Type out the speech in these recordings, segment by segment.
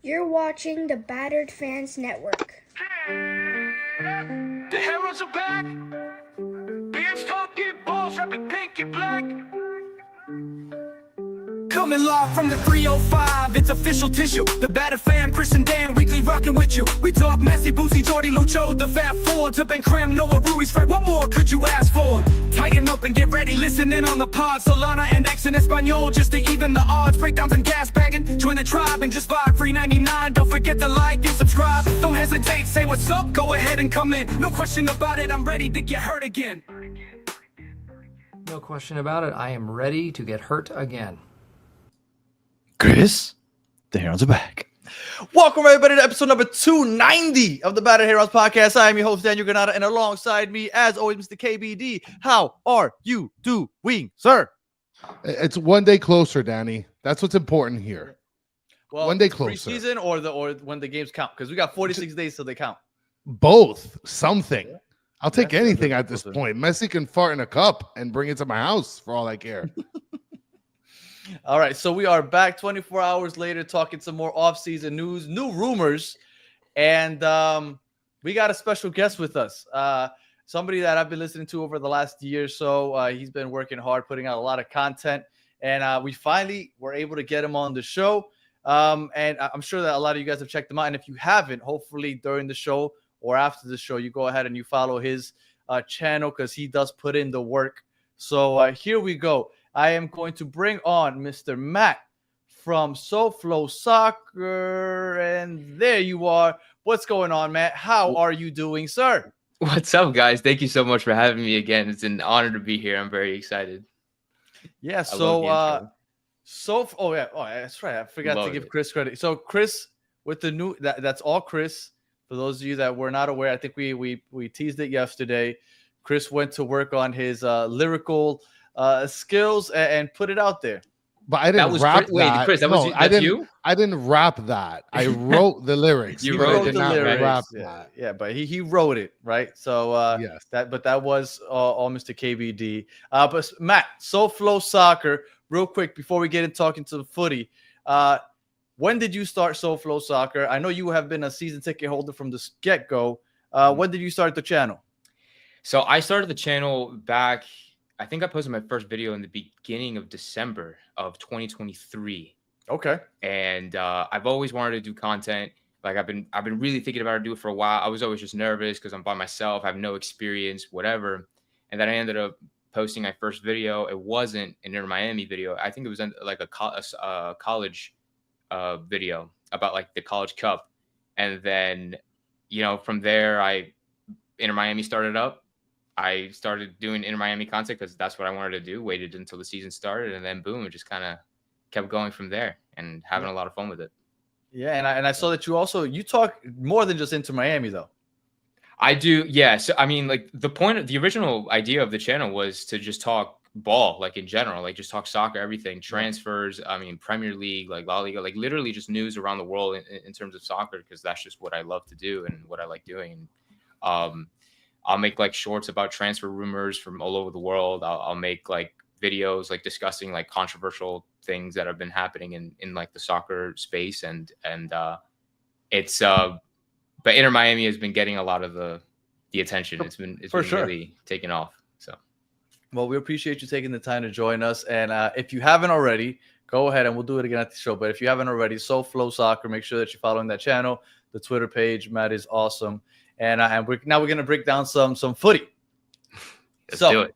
You're watching the Battered Fans Network. The heroes are back. Beards talking balls, rapping pink and black. Coming live from the 305, it's official tissue. The Battered Fan, Chris and Dan, weekly rocking with you. We talk Messi, Boosie, Jordi, Lucho, the Fat Four, to Ben Cram, Noah, Ruiz, Fred. What more could you ask for? Tighten up and get ready, listen in on the pod. Solana and X in Espanol, just to even the odds. Breakdowns and gas bagging, join the tribe and just vibe. $3.99, don't forget to like and subscribe. Don't hesitate, say what's up, go ahead and come in. No question about it, I'm ready to get hurt again. No question about it, I am ready to get hurt again. Chris, the Herons are back. Welcome everybody to episode number 290 of the Battered Herons podcast. I am your host, Daniel Granada, and alongside me, as always, Mr. KBD. How are you doing, sir? It's one day closer, Danny. That's what's important here. Well, one day closer. Preseason or when the games count? Because we got 46 days till they count. Both. Something. I'll take Yeah, anything at this point. Messi can fart in a cup and bring it to my house for all I care. All right, so we are back 24 hours later talking some more offseason news, new rumors, and we got a special guest with us. Somebody that I've been listening to over the last year or so. He's been working hard, putting out a lot of content, and we finally were able to get him on the show. And I'm sure that a lot of you guys have checked him out, and if you haven't, hopefully during the show or after the show, you go ahead and you follow his channel because he does put in the work. So here we go. I am going to bring on Mr. Matt from SoFloSoccer, and there you are. What's going on, Matt? How are you doing, sir? What's up, guys? Thank you so much for having me again. It's an honor to be here. I'm very excited. Yeah. Oh yeah. That's right. I forgot to give Chris credit. So Chris, with the new that's all Chris. For those of you that were not aware, I think we teased it yesterday. Chris went to work on his lyrical skills and put it out there. But I didn't rap that. Wait, Chris, that's you? I didn't rap that. I wrote the lyrics. You wrote the lyrics. Rap that. Yeah, but he wrote it, right? So yes. That was all Mr. KBD. But Matt, SoFloSoccer, real quick before we get into talking to the footy. When did you start SoFloSoccer? I know you have been a season ticket holder from the get-go. When did you start the channel? So I started the channel back, I think I posted my first video in the beginning of December of 2023. Okay. And I've always wanted to do content. Like I've been really thinking about it, do it for a while. I was always just nervous because I'm by myself, I have no experience, whatever. And then I ended up posting my first video. It wasn't an Inter Miami video. I think it was like a college video about like the College Cup. And then, from there, Inter Miami started up. I started doing Inter Miami content because that's what I wanted to do. Waited until the season started, and then boom, it just kind of kept going from there and having a lot of fun with it. Yeah, and I saw that you talk more than just Inter Miami though. I do, yeah. So I mean, like the original idea of the channel was to just talk ball, like in general, like just talk soccer, everything, transfers. I mean, Premier League, like La Liga, like literally just news around the world in terms of soccer because that's just what I love to do and what I like doing. I'll make like shorts about transfer rumors from all over the world. I'll make like videos like discussing like controversial things that have been happening in like the soccer space but Inter Miami has been getting a lot of the attention. It's been really taken off. So well, we appreciate you taking the time to join us. And if you haven't already, go ahead and we'll do it again at the show. But if you haven't already, SoFloSoccer, make sure that you're following that channel, the Twitter page. Matt is awesome. And we're going to break down some footy. Let's do it.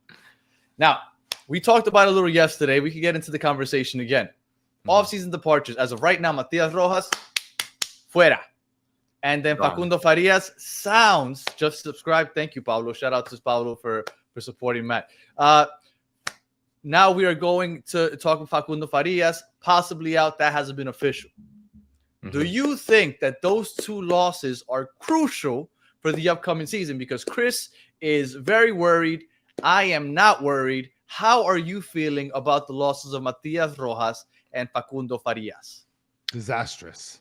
Now, we talked about it a little yesterday. We can get into the conversation again. Off-season departures. As of right now, Matias Rojas, fuera. And then Facundo Farias sounds, just subscribe. Thank you, Pablo. Shout out to Pablo for supporting Matt. Now we are going to talk with Facundo Farias, possibly out. That hasn't been official. Mm-hmm. Do you think that those two losses are crucial for the upcoming season? Because Chris is very worried. I am not worried. How are you feeling about the losses of Matias Rojas and Facundo Farias? Disastrous.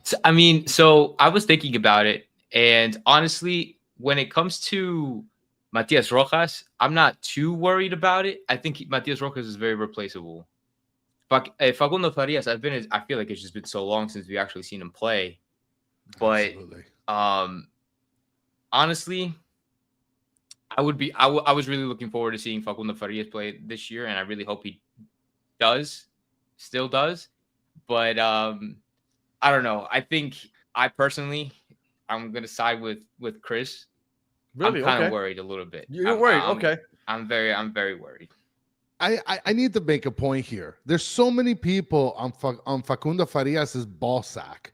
So I was thinking about it, and honestly, when it comes to Matias Rojas, I'm not too worried about it. I think Matias Rojas is very replaceable. Facundo Farias, I feel like it's just been so long since we actually seen him play. But Absolutely. honestly, I was really looking forward to seeing Facundo Farias play this year, and I really hope he still does. But I don't know. I think I'm gonna side with Chris. Really? I'm kind of Okay. worried a little bit. You're worried. Okay. I'm very worried. I need to make a point here. There's so many people on Facundo Farias's ball sack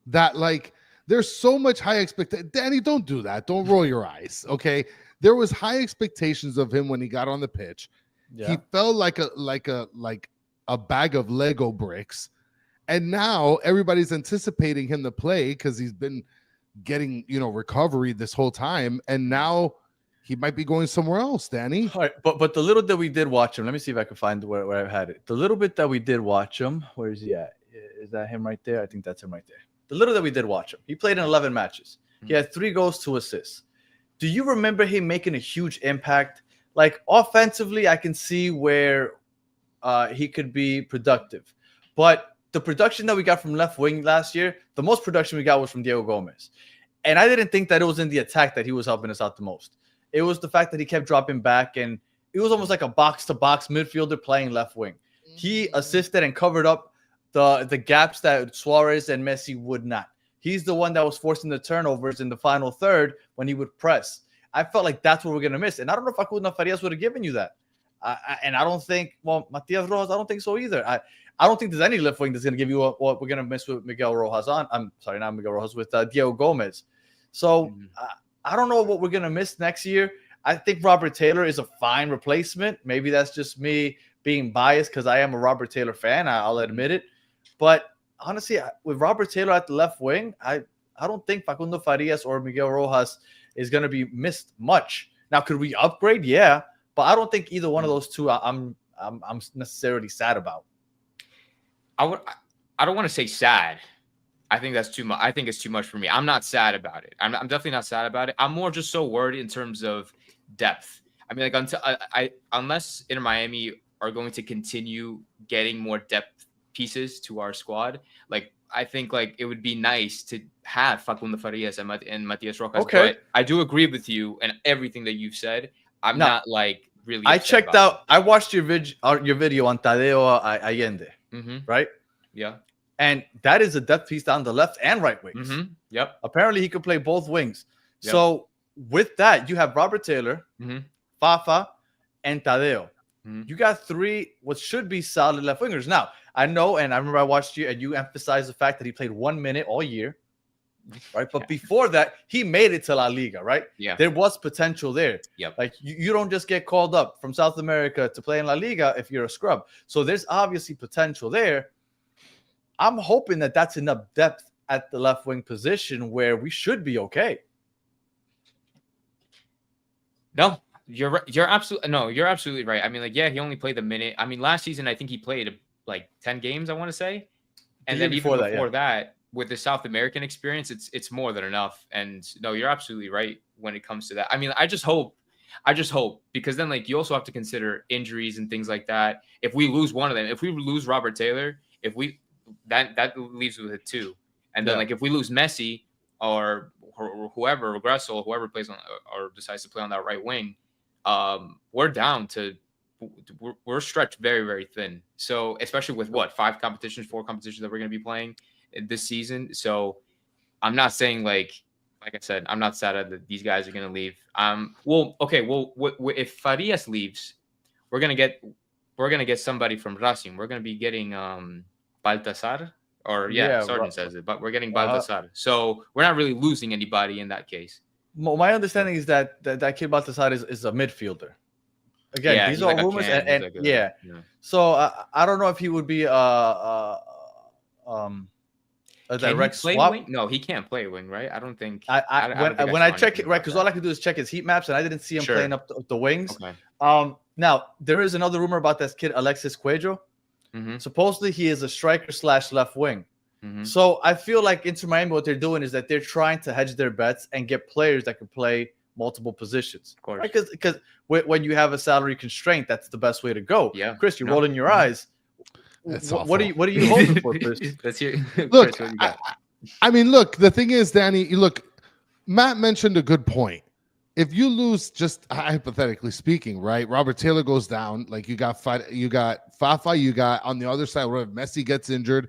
that like there's so much high expectation. Danny, don't do that. Don't roll your eyes. Okay. There was high expectations of him when he got on the pitch. Yeah. He felt like a bag of Lego bricks. And now everybody's anticipating him to play because he's been getting, recovery this whole time. And now he might be going somewhere else, Danny. All right, but the little that we did watch him, let me see if I can find where I had it. The little bit that we did watch him, where is he at? Is that him right there? I think that's him right there. The little that we did watch him, he played in 11 matches. He had 3 goals, 2 assists. Do you remember him making a huge impact? Like offensively, I can see where he could be productive, but the production that we got from left wing last year, the most production we got was from Diego Gomez. And I didn't think that it was in the attack that he was helping us out the most. It was the fact that he kept dropping back, and it was almost like a box-to-box midfielder playing left wing. He assisted and covered up the gaps that Suarez and Messi would not. He's the one that was forcing the turnovers in the final third when he would press. I felt like that's what we're going to miss. And I don't know if Facundo Farias would have given you that. And I don't think, Matias Rojas, I don't think so either. I don't think there's any left wing that's going to give you what we're going to miss with Miguel Rojas on. I'm sorry, not Miguel Rojas, with Diego Gomez. So I don't know what we're going to miss next year. I think Robert Taylor is a fine replacement. Maybe that's just me being biased because I am a Robert Taylor fan. I'll admit it. But honestly, with Robert Taylor at the left wing, I don't think Facundo Farias or Miguel Rojas is going to be missed much. Now, could we upgrade? Yeah. But I don't think either one of those two I'm necessarily sad about. I don't want to say sad. I think that's too much. I think it's too much for me. I'm not sad about it. I'm definitely not sad about it. I'm more just so worried in terms of depth. I mean, like unless Inter Miami are going to continue getting more depth pieces to our squad, like I think like it would be nice to have Facundo Farias and Matias Rojas. Okay. But I do agree with you and everything that you've said. I'm not like really. I checked out. I watched your video on Tadeo Allende, right? Yeah. And that is a depth piece down the left and right wings. Yep. Apparently, he could play both wings. Yep. So with that, you have Robert Taylor, Fafa, and Tadeo. You got 3 what should be solid left wingers. Now, I know, and I remember I watched you, and you emphasized the fact that he played 1 minute all year, right? But before that, he made it to La Liga, right? Yeah. There was potential there. Yep. Like, you don't just get called up from South America to play in La Liga if you're a scrub. So there's obviously potential there. I'm hoping that that's enough depth at the left wing position where we should be okay. No, you're absolutely right. I mean, like, yeah, he only played a minute. I mean, last season I think he played like 10 games, I want to say, and then even before that, with the South American experience, it's more than enough. And no, you're absolutely right when it comes to that. I mean, I just hope because then like you also have to consider injuries and things like that. If we lose one of them, if we lose Robert Taylor, that leaves with it too. And then like if we lose Messi or whoever, or Gressel, whoever plays on or decides to play on that right wing, we're down to we're stretched very, very thin. So especially with 4 competitions that we're going to be playing this season. So I'm not saying like I said, I'm not sad that these guys are going to leave. If Farias leaves, we're going to get somebody from Racing. We're going to be getting Baltasar, or Sargent says it, but we're getting Baltasar. So we're not really losing anybody in that case. My understanding is that kid Baltasar is a midfielder. Again, these are like rumors, So I don't know if he would be a direct swap. Wing? No, he can't play wing, right? I don't think. When I check it, right, because all I can do is check his heat maps, and I didn't see him playing up the wings. Okay. Now there is another rumor about this kid Alexis Cuello. Supposedly he is a striker / left wing. So I feel like Inter Miami, what they're doing is that they're trying to hedge their bets and get players that can play multiple positions. Of course. Right? Because when you have a salary constraint, that's the best way to go. Yeah. Chris, you're rolling your eyes. It's What are awful. you hoping for, Chris? Let's hear. Look, Chris, what you got? I mean, look, the thing is, Danny, look, Matt mentioned a good point. If you lose, just hypothetically speaking, right? Robert Taylor goes down. Like you got Fafa, you got on the other side, if Messi gets injured,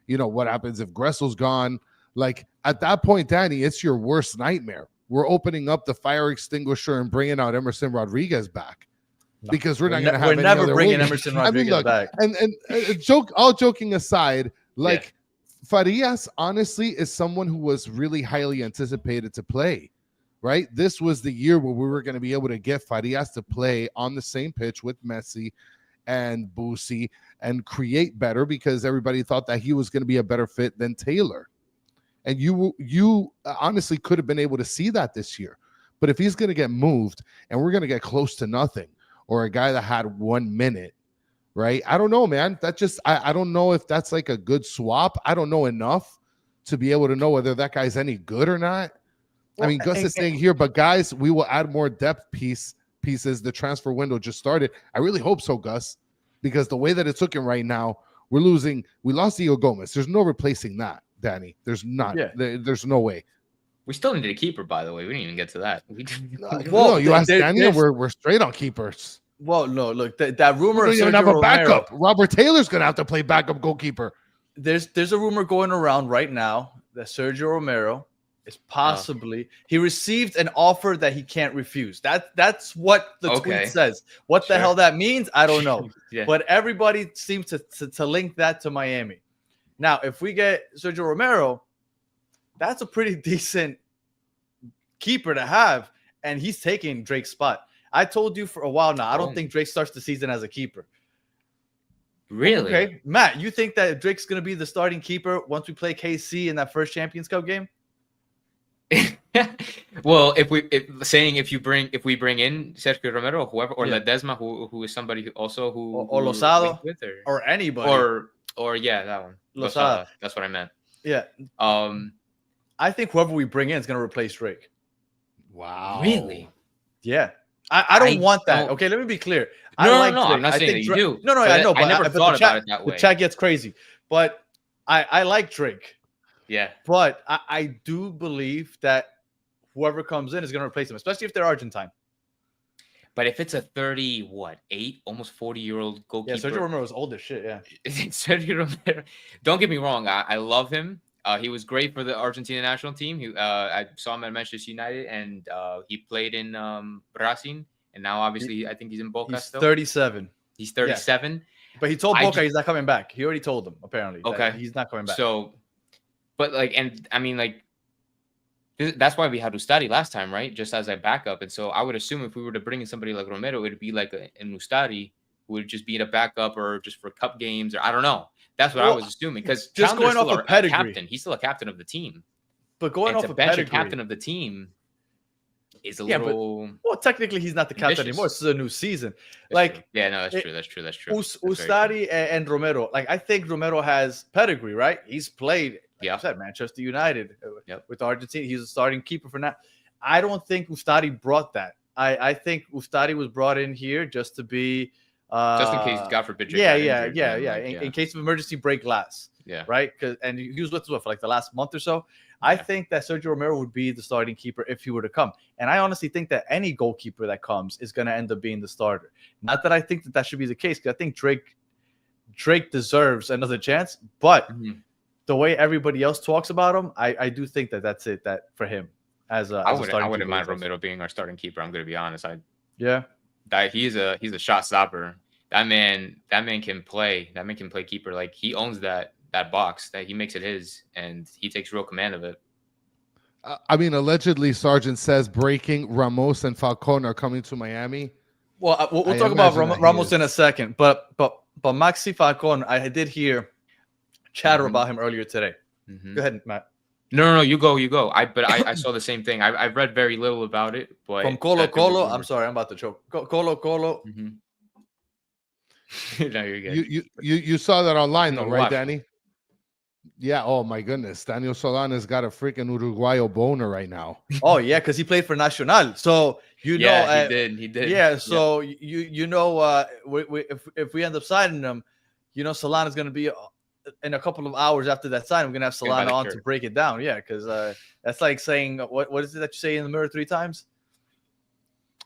you know, what happens if Gressel's gone? Like at that point, Danny, it's your worst nightmare. We're opening up the fire extinguisher and bringing out Emerson Rodriguez back. Because we're not going to have any never other bringing wingers. Emerson Rodriguez back. And all joking aside, like Farias honestly is someone who was really highly anticipated to play, right? This was the year where we were going to be able to get Farias to play on the same pitch with Messi and Boosie and create better because everybody thought that he was going to be a better fit than Taylor. And you honestly could have been able to see that this year. But if he's going to get moved and we're going to get close to nothing, or a guy that had 1 minute, right? I don't know, man. That just, I don't know if that's like a good swap. I don't know enough to be able to know whether that guy's any good or not. Well, I mean, Gus is saying here, but guys, we will add more depth pieces. The transfer window just started. I really hope so, Gus, because the way that it's looking right now, we lost Diego Gomez. There's no replacing that, Danny. There's not. Yeah. There's no way. We still needed a keeper, by the way. We didn't even get to that. Well, you asked Danny, and we're straight on keepers. Well, no, look, that rumor. We don't even have Sergio a backup. Romero, Robert Taylor's going to have to play backup goalkeeper. There's a rumor going around right now that Sergio Romero is possibly he received an offer that he can't refuse. That's what the tweet says. What the hell that means, I don't know. But everybody seems to link that to Miami. Now, if we get Sergio Romero, that's a pretty decent keeper to have, and he's taking Drake's spot. I told you for a while now, I don't think Drake starts the season as a keeper. Really? Okay. Matt, you think that Drake's going to be the starting keeper once we play KC in that first Champions Cup game? Well, if we bring in Sergio Romero or whoever, or Ledesma, who is somebody or Losado or anybody, or that one, Losada. That's what I meant. Yeah. I think whoever we bring in is going to replace Drake. Wow. Really? Yeah. I don't want that. Okay, let me be clear. No, I'm not saying that you do. No, I know. But I never thought about it that way. The chat gets crazy. But I like Drake. Yeah. But I do believe that whoever comes in is going to replace him, especially if they're Argentine. But if it's a 38, almost 40-year-old goalkeeper. Yeah, Sergio Romero is old as shit, yeah. Sergio Romero. Don't get me wrong. I love him. He was great for the Argentina national team. I saw him at Manchester United, and he played in Racing. And now, obviously, I think he's in Boca He's still. 37. He's 37. Yeah. But he told Boca he's not coming back. He already told them, apparently. Okay. He's not coming back. So, but that's why we had Ustari last time, right? Just as a backup. And so I would assume if we were to bring in somebody like Romero, it would be like an Ustari who would just be a backup or just for cup games, or I don't know. That's what I was assuming, because just going off of pedigree, captain. He's still a captain of the team. But going off of pedigree, captain of the team is a little. Well, technically, he's not the captain anymore. This is a new season. That's true. That's true. Ustari and Romero. Like, I think Romero has pedigree, right? He's played. I said Manchester United with Argentina. He's a starting keeper for now. I don't think Ustari brought that. I think Ustari was brought in here just to be. Just in case, God forbid. In case of emergency, break glass. Yeah. Right. And he was with us for like the last month or so. Yeah. I think that Sergio Romero would be the starting keeper if he were to come. And I honestly think that any goalkeeper that comes is going to end up being the starter. Not that I think that should be the case, because I think Drake deserves another chance. But the way everybody else talks about him, I do think that's it. That for him I wouldn't mind Romero being our starting keeper. I'm going to be honest. He's a shot stopper. That man can play. That man can play keeper. Like, he owns that box. That he makes it his, and he takes real command of it. Allegedly, Sargent says breaking Ramos and Falcon are coming to Miami. Well, we'll talk about Ramos in a second. But Maxi Falcon, I did hear chatter about him earlier today. Go ahead, Matt. No, you go. I saw the same thing. I've read very little about it, but from Colo. I'm sorry, I'm about to choke. Colo. No, you're good. You saw that online though, right, Danny? Yeah. Oh my goodness, Daniel Solana's got a freaking Uruguayo boner right now. Oh yeah, because he played for Nacional. So he did. He did. Yeah. So you know, if we end up signing him, you know, Solana's going to be in a couple of hours after that sign. We're going to have Solana on to break it down. Yeah, because that's like saying, what is it that you say in the mirror 3 times?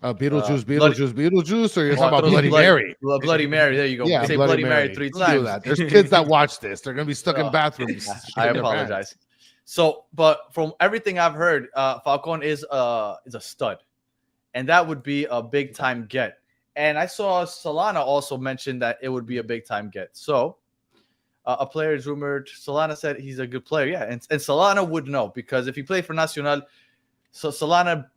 Beetlejuice, Beetlejuice, or you're talking about Bloody Mary? Bloody Mary. There you go. Yeah, say Bloody Mary 3 Don't times. do that. There's kids that watch this. They're gonna be stuck in bathrooms. I apologize. So, but from everything I've heard, Falcon is a stud, and that would be a big time get. And I saw Solana also mention that it would be a big time get. So, a player is rumored. Solana said he's a good player. Yeah, and Solana would know, because if he played for Nacional, so Solana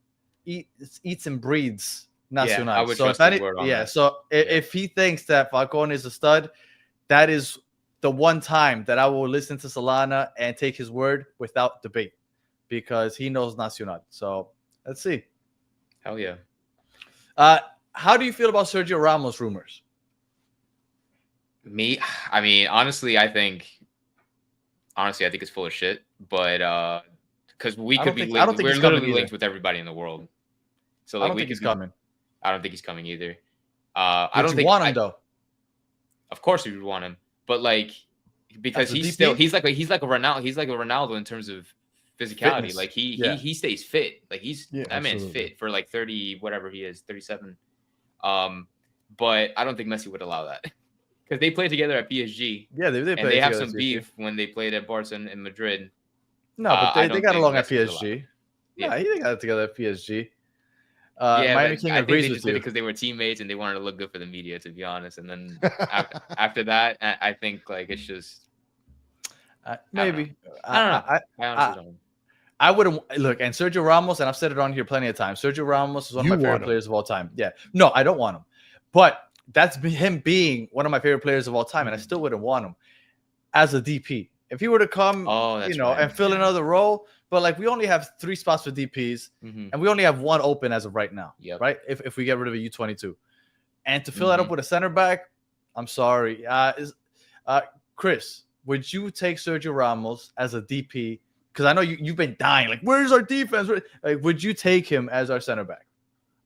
eats and breeds Nacional. Yeah, I would so trust his word on that. So if he thinks that Falcon is a stud, that is the one time that I will listen to Solana and take his word without debate, because he knows Nacional. So let's see. Hell yeah. How do you feel about Sergio Ramos rumors? Me, I mean, honestly, I think it's full of shit. But because we could be linked, we're literally linked with everybody in the world. So like, I don't think he's coming. I don't think he's coming either. I don't want him though. Of course we would want him, but like, because he's like a Ronaldo in terms of physicality. Fitness. Like he stays fit. Like that man's fit for like 30 whatever he is, 37. But I don't think Messi would allow that, because they played together at PSG. Yeah, they have some beef when they played at Barca in Madrid. No, but they got along at PSG. Yeah, they got it together at PSG. Miami King agrees with you, because they were teammates and they wanted to look good for the media, to be honest. And then after that, I think like it's just maybe. I honestly don't. I wouldn't look. And Sergio Ramos, and I've said it on here plenty of times, Sergio Ramos is one of my favorite players of all time. Yeah, no, I don't want him, but that's him being one of my favorite players of all time, and I still wouldn't want him as a DP. If he were to come, and fill another role, but like we only have 3 spots for DPs, and we only have 1 open as of right now, right? If we get rid of a U22, and to fill that up with a center back, I'm sorry, Chris, would you take Sergio Ramos as a DP? Because I know you've been dying. Like, where's our defense? Like, would you take him as our center back?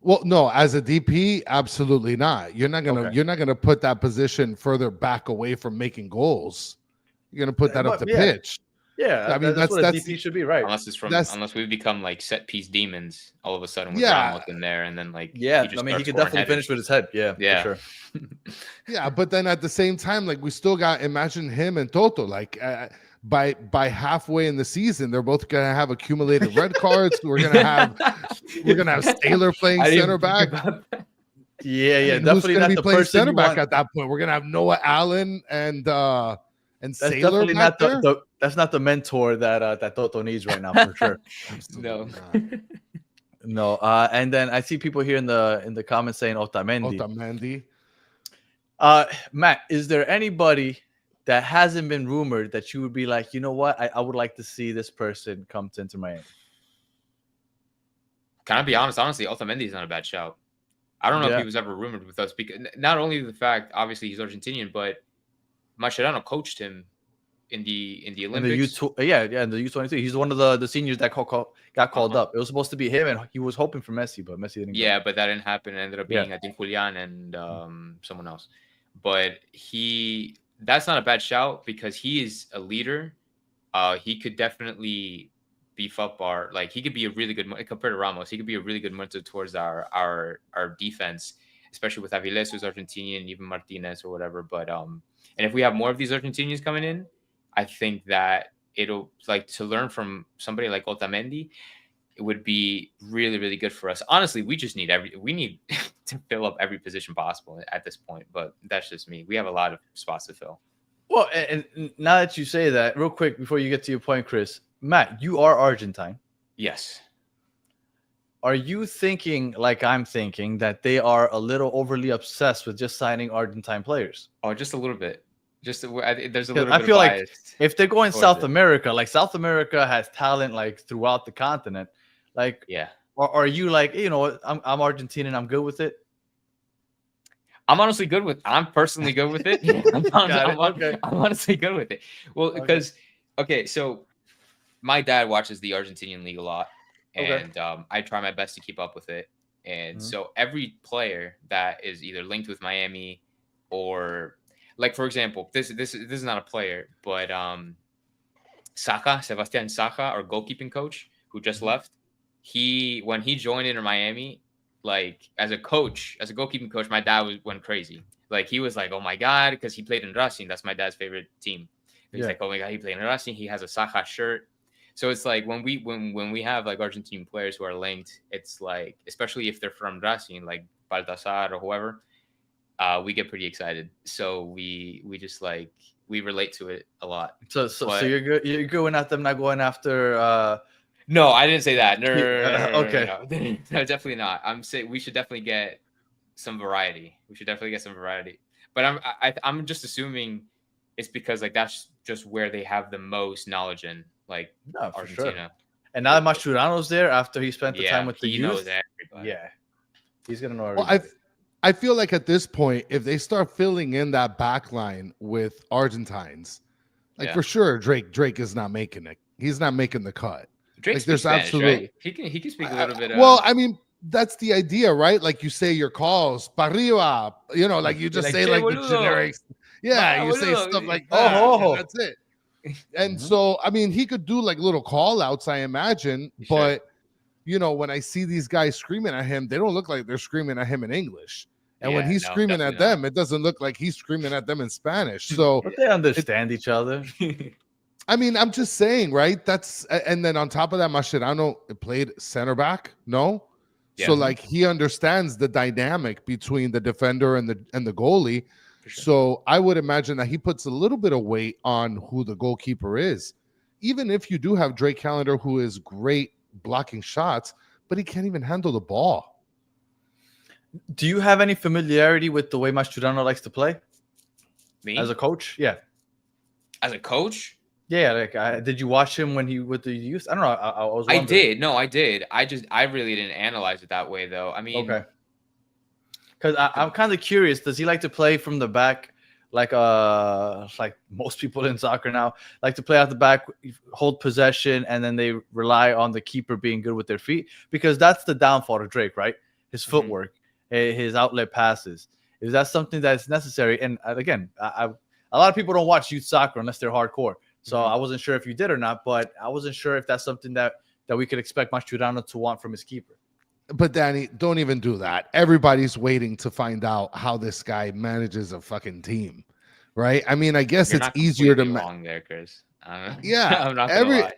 Well, no, as a DP, absolutely not. You're not gonna put that position further back away from making goals. You're gonna put that up the pitch. Yeah, I mean that's what a DP should be, right? Unless we become like set piece demons all of a sudden with Ramos in there, and then like he could definitely finish with his head. Yeah, for sure. Yeah, but then at the same time, like we still got imagine him and Toto like. By halfway in the season, they're both gonna have accumulated red cards. We're gonna have Taylor playing center back. Yeah, and who's gonna be playing center back at that point? We're gonna have Noah Allen and Sailor back there. That's not the mentor that Toto needs right now, for sure. No. And then I see people here in the comments saying Otamendi. Matt, is there anybody that hasn't been rumored that you would be like, you know what, I would like to see this person come to Inter Miami? Can I be honest? Honestly, Otamendi is not a bad shout. I don't know if he was ever rumored with us, because not only the fact, obviously, he's Argentinian, but Mascherano coached him in the Olympics. In the U23. He's one of the seniors that got called up. It was supposed to be him, and he was hoping for Messi, but Messi didn't. Yeah, but that didn't happen. It ended up being, I think, Julian and someone else. But that's not a bad shout, because he is a leader. He could definitely beef up like he could be a really good, compared to Ramos, he could be a really good mentor towards our defense, especially with Avilés, who's Argentinian, even Martinez or whatever. But and if we have more of these Argentinians coming in, I think that it'll, like, to learn from somebody like Otamendi, it would be really, really good for us. Honestly, we just need to fill up every position possible at this point. But that's just me. We have a lot of spots to fill. Well, and now that you say that, real quick before you get to your point, Chris, Matt, you are Argentine. Yes. Are you thinking, like I'm thinking, that they are a little overly obsessed with just signing Argentine players? Oh, just a little bit. There's a little bit. I feel like if they're going South America, like South America has talent like throughout the continent. Like, or are you like, you know what, I'm Argentinian, I'm good with it? I'm honestly good with. I'm personally good with it. I'm honestly good with it. Well, because so my dad watches the Argentinian league a lot, and I try my best to keep up with it. And so every player that is either linked with Miami or like for example, this is not a player, but Sebastian Saca, our goalkeeping coach who just left, when he joined Inter Miami, like as a goalkeeping coach, my dad went crazy. Like he was like, oh my god, because he played in Racing. That's my dad's favorite team. He's like, oh my god, he played in Racing. He has a Saca shirt. So it's like when we have like Argentine players who are linked, it's like, especially if they're from Racing, like Baltasar or whoever, we get pretty excited. So we just like we relate to it a lot. So you're going at them, not going after. No, I didn't say that. No, okay. No, definitely not. I'm saying we should definitely get some variety. But I'm just assuming it's because like that's just where they have the most knowledge in, like Argentina. Sure. And now that Mascherano's there after he spent the time with the he youth, knows everybody. Yeah, he's gonna know everything. Well, I feel like at this point, if they start filling in that back line with Argentines, like for sure, Drake is not making it. He's not making the cut. Drake like there's Spanish, absolutely right? He can speak a little bit. Well, I mean, that's the idea, right? Like you say your calls, pa arriba, like you just say like the generic. Yeah, you say stuff like that. And that's it. And so, I mean, he could do like little call outs, I imagine. But, when I see these guys screaming at him, they don't look like they're screaming at him in English. And when he's screaming at them, it doesn't look like he's screaming at them in Spanish. So but they understand each other. I mean, I'm just saying, right? And then on top of that, Mascherano played center back. No. Yeah. So like he understands the dynamic between the defender and the goalie. Sure. So I would imagine that he puts a little bit of weight on who the goalkeeper is. Even if you do have Drake Callender, who is great blocking shots, but he can't even handle the ball. Do you have any familiarity with the way Mascherano likes to play? Me? As a coach? Yeah. As a coach? Yeah. Like, did you watch him when he with the youth? I don't know. I was wondering. I did. No, I did. I really didn't analyze it that way, though. I mean, okay. Because I'm kind of curious. Does he like to play from the back, like most people in soccer now like to play out the back, hold possession, and then they rely on the keeper being good with their feet? Because that's the downfall of Drake, right? His footwork, his outlet passes. Is that something that's necessary? And again, a lot of people don't watch youth soccer unless they're hardcore. So I wasn't sure if you did or not, but I wasn't sure if that's something that we could expect Mascherano to want from his keeper. But Danny, don't even do that. Everybody's waiting to find out how this guy manages a fucking team, right? I mean, I guess it's easier to wrong there, Chris. Yeah, I'm not gonna lie.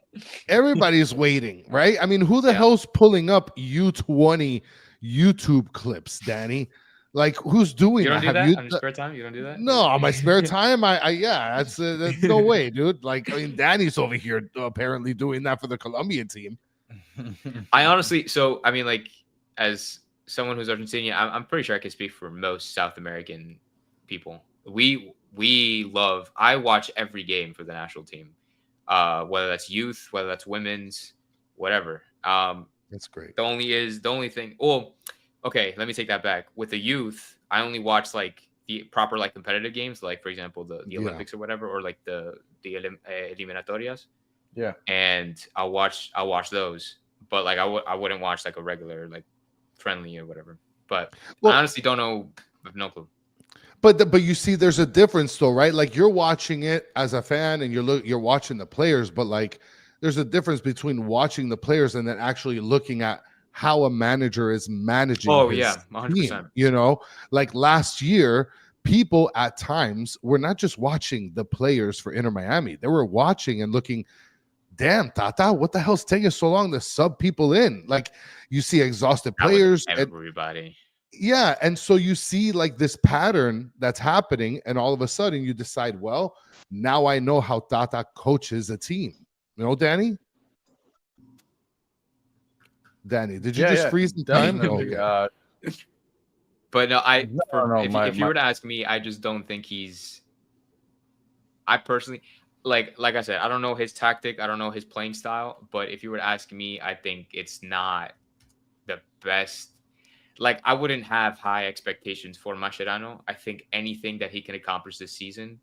Everybody's waiting, right? I mean, who the hell's pulling up U20 YouTube clips, Danny? Like, who's doing you don't that? Do that on your spare time? You don't do that? No, on my spare time, that's no way, dude. Like, I mean, Danny's over here apparently doing that for the Colombian team. I honestly, so I mean, like, as someone who's Argentinian, I'm pretty sure I can speak for most South American people. I watch every game for the national team, whether that's youth, whether that's women's, whatever. That's great. The only thing. Well, okay, let me take that back. With the youth, I only watch like the proper like competitive games, like for example the Olympics or whatever, or like the eliminatorias. Yeah. And I'll watch those, but like I wouldn't watch like a regular like friendly or whatever. But I honestly don't know. I have no clue. But you see, there's a difference though, right? Like you're watching it as a fan and you're watching the players, but like there's a difference between watching the players and then actually looking at how a manager is managing. Oh yeah, 100%. Team, like last year, people at times were not just watching the players for Inter Miami; they were watching and looking. Damn, Tata, what the hell's taking so long to sub people in? Like you see exhausted players. Everybody. And so you see like this pattern that's happening, and all of a sudden you decide, well, now I know how Tata coaches a team. Danny? Danny, did you just freeze the time? But no, if you were to ask me, I just don't think I personally, like I said, I don't know his tactic. I don't know his playing style. But if you were to ask me, I think it's not the best. Like, I wouldn't have high expectations for Mascherano. I think anything that he can accomplish this season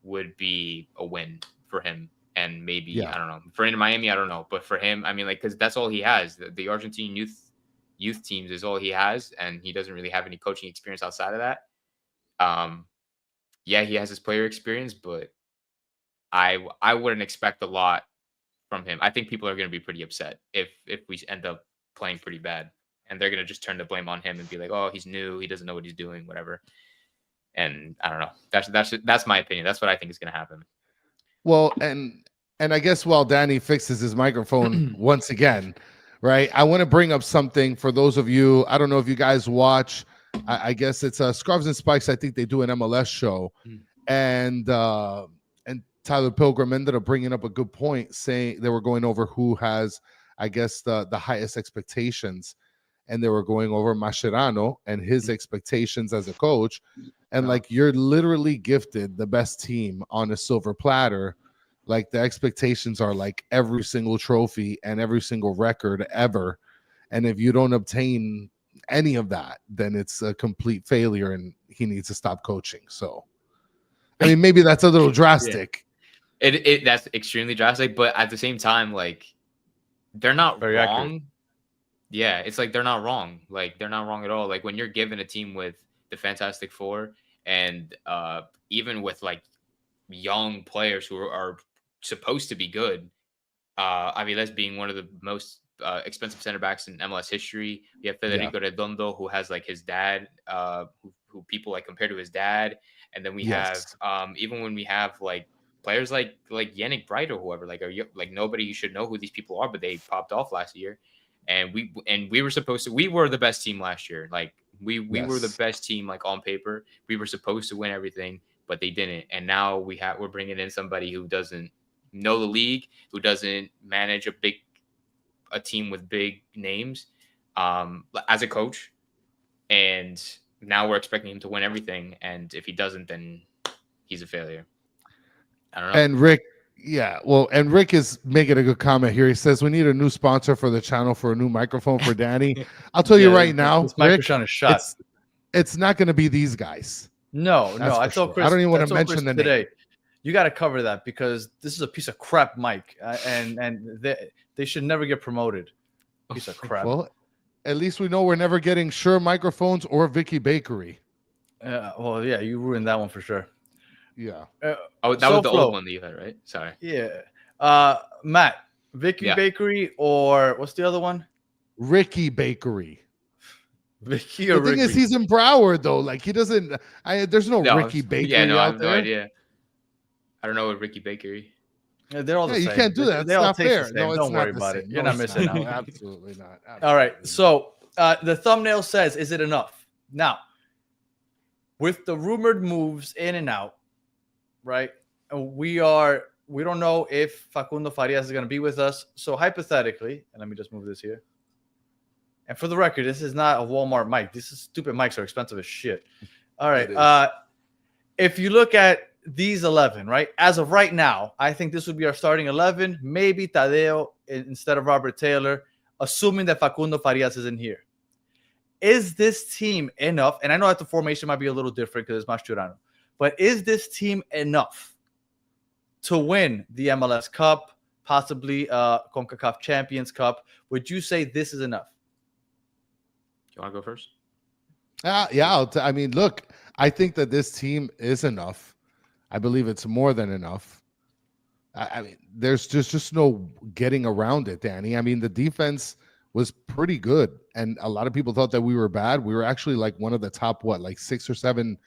would be a win for him. And maybe, I don't know, for Inter Miami, I don't know. But for him, I mean, like, because that's all he has. The Argentine youth teams is all he has. And he doesn't really have any coaching experience outside of that. yeah, he has his player experience, but I wouldn't expect a lot from him. I think people are going to be pretty upset if we end up playing pretty bad, and they're going to just turn the blame on him and be like, "Oh, he's new. He doesn't know what he's doing, whatever." And I don't know. That's my opinion. That's what I think is going to happen. Well, and I guess while Danny fixes his microphone once again, right? I want to bring up something for those of you. I don't know if you guys watch. I guess it's Scrubs and Spikes. I think they do an MLS show, and Tyler Pilgrim ended up bringing up a good point, saying they were going over who has, I guess, the highest expectations, and they were going over Mascherano and his expectations as a coach. And like, you're literally gifted the best team on a silver platter. Like, the expectations are like every single trophy and every single record ever. And if you don't obtain any of that, then it's a complete failure and he needs to stop coaching. So, I mean, maybe that's a little drastic. Yeah. That's extremely drastic, but at the same time, like, they're not Very wrong. accurate. Yeah, it's like they're not wrong. Like, they're not wrong at all. Like, when you're given a team with the Fantastic Four and even with like young players who are supposed to be good, Aviles being one of the most expensive center backs in MLS history. You have Federico Redondo, who has like his dad, who people like compare to his dad, and then we have even when we have like players like Yannick Bright or whoever, like nobody you should know who these people are, but they popped off last year, and we were the best team last year. Like we were the best team, like on paper. We were supposed to win everything, but they didn't. And now we're bringing in somebody who doesn't know the league, who doesn't manage a team with big names as a coach, and now we're expecting him to win everything. And if he doesn't, then he's a failure. I don't know. And Rick, and Rick is making a good comment here. He says we need a new sponsor for the channel for a new microphone for Danny. I'll tell you right now, this Rick, microphone is shot. It's not going to be these guys. No. I told Chris. I don't even want to Chris mention the today. name. You got to cover that because this is a piece of crap mic, and they should never get promoted. Piece of crap. Well, at least we know we're never getting Shure microphones or Vicky Bakery. Well, yeah, you ruined that one for sure. Yeah. That was the old one that you had, right? Sorry. Yeah. Matt, Vicky Bakery or what's the other one? Ricky Bakery. Vicky or The thing Ricky? is, he's in Broward though. Like he doesn't. There's no Ricky Bakery. Yeah, no, I out have there. no idea. I don't know what Ricky Bakery. Yeah, they're all the same. You can't do that. It's They all not taste the fair. same. No, it's Don't not worry the about same. it. You're No, not it's missing out. No, absolutely not. All right. Absolutely So the thumbnail says, "Is it enough?" Now, with the rumored moves in and out, right? We don't know if Facundo Farias is going to be with us. So hypothetically, and let me just move this here. And for the record, this is not a Walmart mic. These stupid mics are expensive as shit. All right. If you look at these 11, right? As of right now, I think this would be our starting 11. Maybe Tadeo instead of Robert Taylor, assuming that Facundo Farias isn't here. Is this team enough? And I know that the formation might be a little different because it's Mascherano. But is this team enough to win the MLS Cup, possibly CONCACAF Champions Cup? Would you say this is enough? You want to go first? I mean, look, I think that this team is enough. I believe it's more than enough. I mean, there's just no getting around it, Danny. I mean, the defense was pretty good, and a lot of people thought that we were bad. We were actually like one of the top, 6 or 7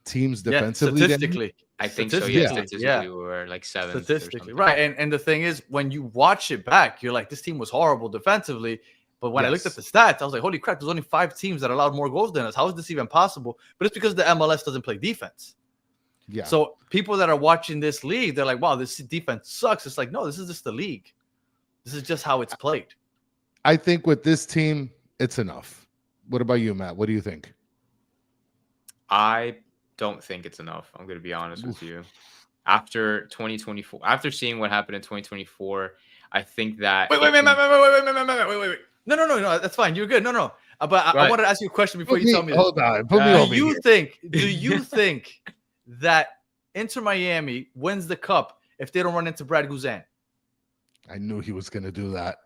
teams defensively. Yeah, statistically. I think so. Yeah, statistically, we were like 7th. Statistically, right. And the thing is, when you watch it back, you're like, this team was horrible defensively. But when I looked at the stats, I was like, holy crap, there's only 5 teams that allowed more goals than us. How is this even possible? But it's because the MLS doesn't play defense. Yeah. So people that are watching this league, they're like, wow, this defense sucks. It's like, no, this is just the league. This is just how it's played. I think with this team, it's enough. What about you, Matt? What do you think? I don't think it's enough. I'm going to be honest with you. After 2024, after seeing what happened in 2024, I think that Wait. No, that's fine. You're good. No. But I wanted to ask you a question before you tell me. Hold on. Put me over here. Do you think that Inter Miami wins the cup if they don't run into Brad Guzan? I knew he was going to do that.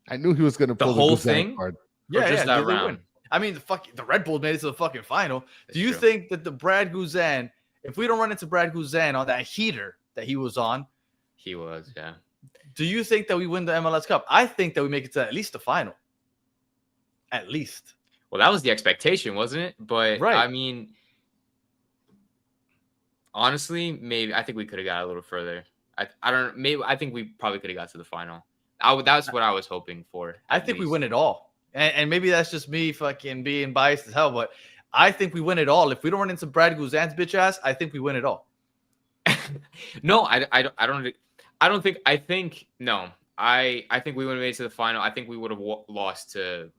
I knew he was going to pull the whole Guzan thing. card. Yeah, just that round. I mean, the Red Bulls made it to the fucking final. Do you think that the Brad Guzan if we don't run into Brad Guzan on that heater that he was on, He was, yeah. do you think that we win the MLS Cup? I think that we make it to at least the final. At least. Well, that was the expectation, wasn't it? But Right. I mean, honestly, maybe I think we could have got a little further. I don't. Maybe I think we probably could have got to the final. That's what I was hoping for. I think we win it all. And maybe that's just me fucking being biased as hell, but I think we win it all. If we don't run into Brad Guzan's bitch ass, I think we win it all. No, I don't think. I think no. I think we would have made it to the final. I think we would have lost to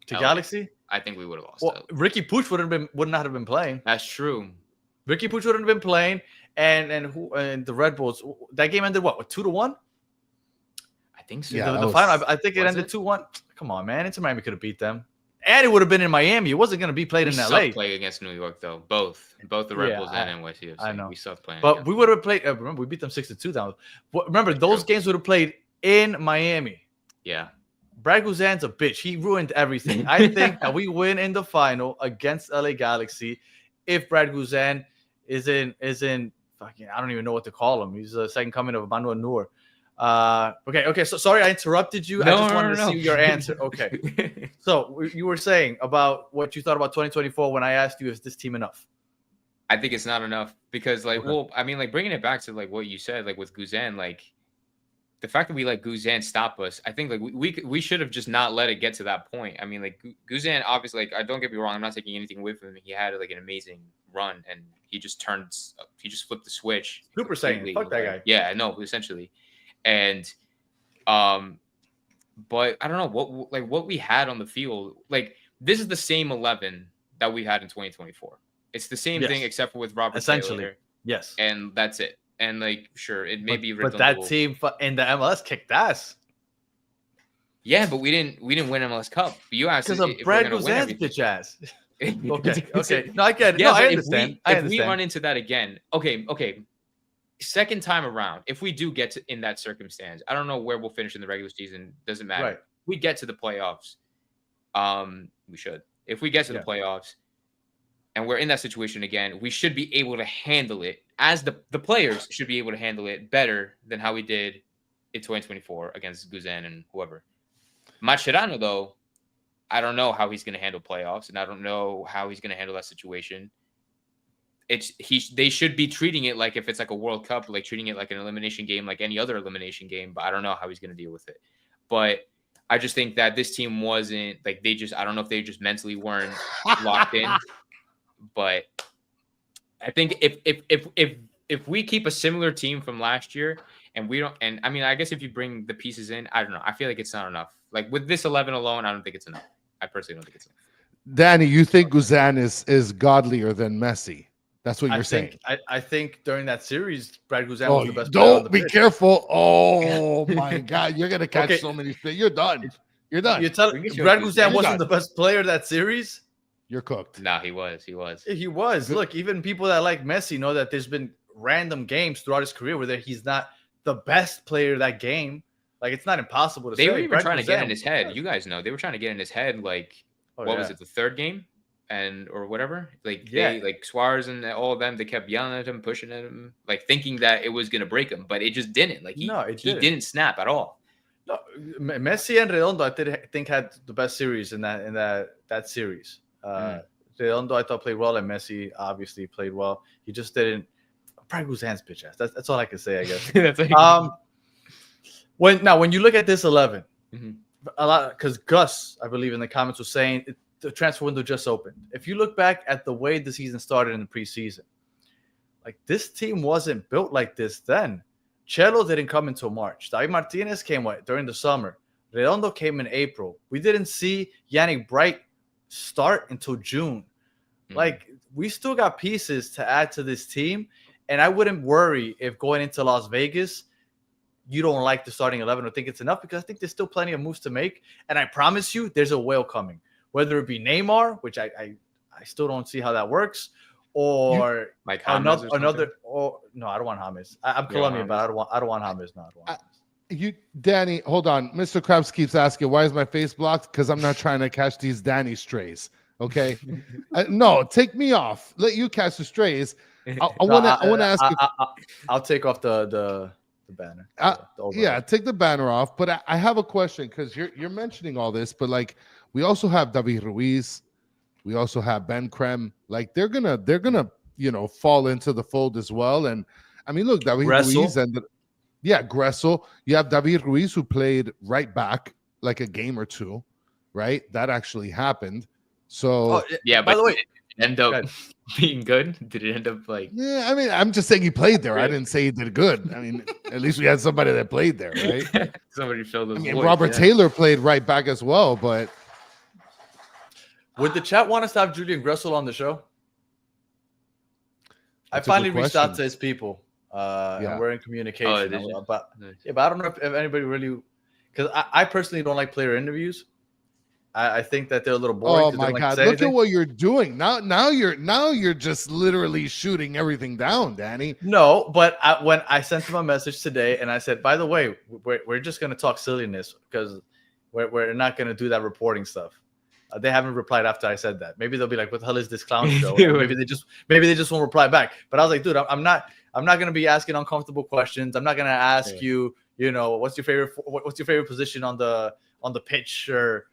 LA. Galaxy. I think we would have lost. Well, Ricky Puig would not have been playing. That's true. Ricky Puig wouldn't have been playing, and the Red Bulls. That game ended what? 2-1? I think so. Yeah, the final. I think it ended 2-1. Come on, man. Inter Miami could have beat them, and it would have been in Miami. It wasn't going to be played in LA. Playing against New York though, both the Red Bulls and NYCFC. I know. We sucked playing. But we would have played. Remember, we beat them 6-2 down. Remember, those games would have played in Miami. Yeah. Brad Guzan's a bitch. He ruined everything. I think that we win in the final against LA Galaxy if Brad Guzan isn't fucking, I don't even know what to call him. He's the second coming of Manuel Neuer. Okay. So sorry I interrupted you. I just wanted to see your answer. Okay. So you were saying about what you thought about 2024 when I asked you, is this team enough? I think it's not enough because, like, well, I mean, like, bringing it back to like what you said, like with Guzan, like the fact that we let Guzan stop us, I think like we should have just not let it get to that point. I mean, like Guzan, obviously, like, I don't get me wrong, I'm not taking anything away from him. He had like an amazing run, and he just flipped the switch. Super Saiyan, fuck that guy. Yeah, no, essentially, and but I don't know what we had on the field. Like, this is the same 11 that we had in 2024. It's the same thing except for with Robert essentially Taylor, yes, and that's it. And like, sure, it may be, but that team in the MLS kicked ass. Yeah, but we didn't win MLS Cup. You asked because of Brad Guzan's bitch ass. Okay. No, I get it. Yeah, no, I understand. If we run into that again, okay. Second time around, if we do get in that circumstance, I don't know where we'll finish in the regular season. Doesn't matter. Right. If we get to the playoffs. We should. If we get to the playoffs, and we're in that situation again, we should be able to handle it. As the players should be able to handle it better than how we did in 2024 against Guzan and whoever. Mascherano, though, I don't know how he's going to handle playoffs, and I don't know how he's going to handle that situation. They should be treating it like if it's like a World Cup, like treating it like an elimination game, like any other elimination game. But I don't know how he's going to deal with it. But I just think that this team wasn't like I don't know if they just mentally weren't locked in. But I think if we keep a similar team from last year and we don't, and I mean, I guess if you bring the pieces in, I don't know. I feel like it's not enough. Like with this 11 alone, I don't think it's enough. I personally don't think it's enough. Danny, you think Guzan is godlier than Messi? That's what you're saying. I think during that series, Brad Guzan was the best player. Don't be careful. Oh my God, you're gonna catch so many things. You're done. You're done. You tell Brad Guzan wasn't the best player that series. You're cooked. No, he was. He was. Look, even people that like Messi know that there's been random games throughout his career where he's not the best player that game. Like, it's not impossible to say. They were even trying to get in his head. You guys know they were trying to get in his head. Like, was it, the third game, or whatever? Like, like Suarez and all of them, they kept yelling at him, pushing at him, like thinking that it was gonna break him, but it just didn't. Like, he didn't snap at all. No, Messi and Redondo, I think had the best series in that series. Redondo, I thought, played well, and Messi obviously played well. He just didn't. Brad Guzan's bitch ass. That's all I can say, I guess. That's like, when you look at this 11, a lot, because Gus, I believe in the comments, was saying the transfer window just opened. If you look back at the way the season started in the preseason, like, this team wasn't built like this then. Chelo didn't come until March. David Martinez came during the summer. Redondo came in April. We didn't see Yannick Bright start until June. Like, we still got pieces to add to this team, and I wouldn't worry if going into Las Vegas you don't like the starting 11 or think it's enough, because I think there's still plenty of moves to make, and I promise you there's a whale coming, whether it be Neymar, which I still don't see how that works, or like another. Or no, I don't want James. I'm Colombian, but I don't want James. No, I don't want James. Danny, hold on. Mr. Krabs keeps asking, why is my face blocked? Because I'm not trying to catch these Danny strays. Okay. No, take me off. Let you catch the strays. I want to ask. I'll take off the banner. Yeah, take the banner off. But I have a question because you're mentioning all this, but like we also have David Ruiz, we also have Ben Krem. Like they're gonna fall into the fold as well. And I mean, look, David Ruiz and Gressel. You have David Ruiz who played right back like a game or two, right? That actually happened. So yeah, by the way, end up being good? Did it end up like? Yeah, I mean, I'm just saying he played there. I didn't say he did good. I mean, at least we had somebody that played there, right? Somebody filled his voice. Robert Taylor played right back as well, but would the chat want us to have Julian Gressel on the show? I finally reached out to his people. And we're in communication. But I don't know if anybody really, because I personally don't like player interviews. I think that they're a little boring. Oh my God! Look at what you're doing now. You're just literally shooting everything down, Danny. No, but when I sent him a message today, and I said, by the way, we're just gonna talk silliness because we're not gonna do that reporting stuff. They haven't replied after I said that. Maybe they'll be like, "What the hell is this clown show?" maybe they just won't reply back. But I was like, dude, I'm not gonna be asking uncomfortable questions. I'm not gonna ask you, what's your favorite position on the pitch, or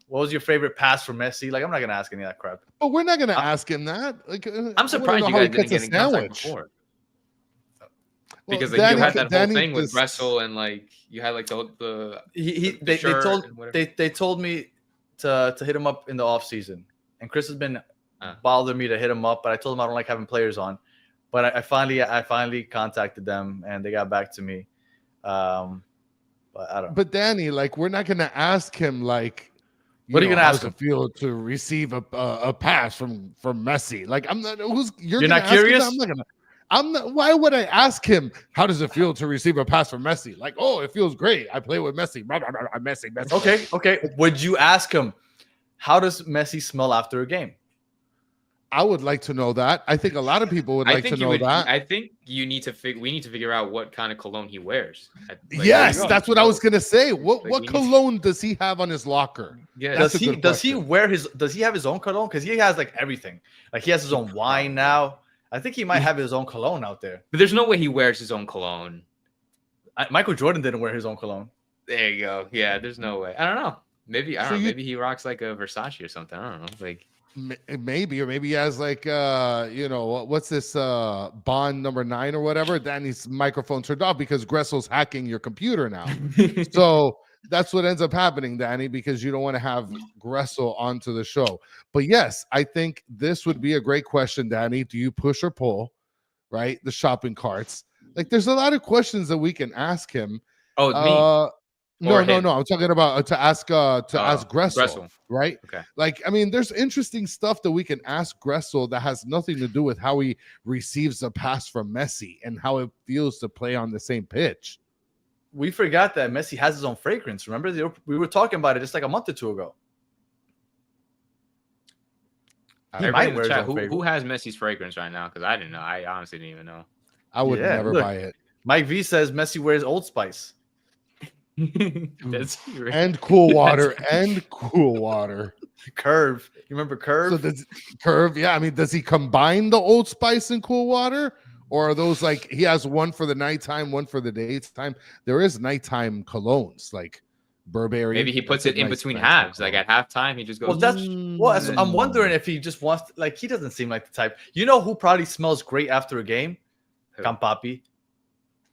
what was your favorite pass from Messi? Like, I'm not gonna ask any of that crap. But we're not gonna ask him that. Like, I'm surprised you guys didn't get in contact before. Because you had that whole thing with Gressel, and like you had like they told me to hit him up in the off season, and Chris has been bothering me to hit him up, but I told him I don't like having players on. But I finally contacted them, and they got back to me. But I don't know. But Danny, like, we're not gonna ask him like, what are you gonna ask him? Feel to receive a pass from Messi? Like, I'm not. You're not curious? I'm not. Why would I ask him? How does it feel to receive a pass from Messi? Like, oh, it feels great. I play with Messi. Messi. Okay. Would you ask him, how does Messi smell after a game? I would like to know that. I think a lot of people would like to know that. I think we need to figure out what kind of cologne he wears. Like, yes, that's what I was gonna say. What cologne does he have on his locker? Yeah. Does he have his own cologne? Because he has like everything. Like he has his own wine now. I think he might have his own cologne out there. But there's no way he wears his own cologne. Michael Jordan didn't wear his own cologne. There you go. Yeah, there's no way. I don't know. Maybe maybe he rocks like a Versace or something. I don't know. Like maybe, or maybe he has like what's this Bond number 9 or whatever. Danny's microphone turned off because Gressel's hacking your computer now. So that's what ends up happening, Danny, because you don't want to have Gressel onto the show. But yes, I think this would be a great question, Danny. Do you push or pull, right? The shopping carts. Like, there's a lot of questions that we can ask him. Oh, me. No. I'm talking about to ask Gressel, right? Okay. Like, I mean, there's interesting stuff that we can ask Gressel that has nothing to do with how he receives a pass from Messi and how it feels to play on the same pitch. We forgot that Messi has his own fragrance. Remember, we were talking about it just like a month or two ago. He might wear his own fragrance. Who has Messi's fragrance right now? Because I didn't know. I honestly didn't even know. I would never buy it. Mike V says Messi wears Old Spice. And Cool Water. Curve. You remember Curve? So Curve, yeah. I mean, does he combine the Old Spice and Cool Water? Or are those like he has one for the nighttime, one for the daytime? There is nighttime colognes like Burberry. Maybe he puts it in between halves. Like at halftime, he just goes. I'm wondering if he just wants like he doesn't seem like the type. You know who probably smells great after a game? Campapi.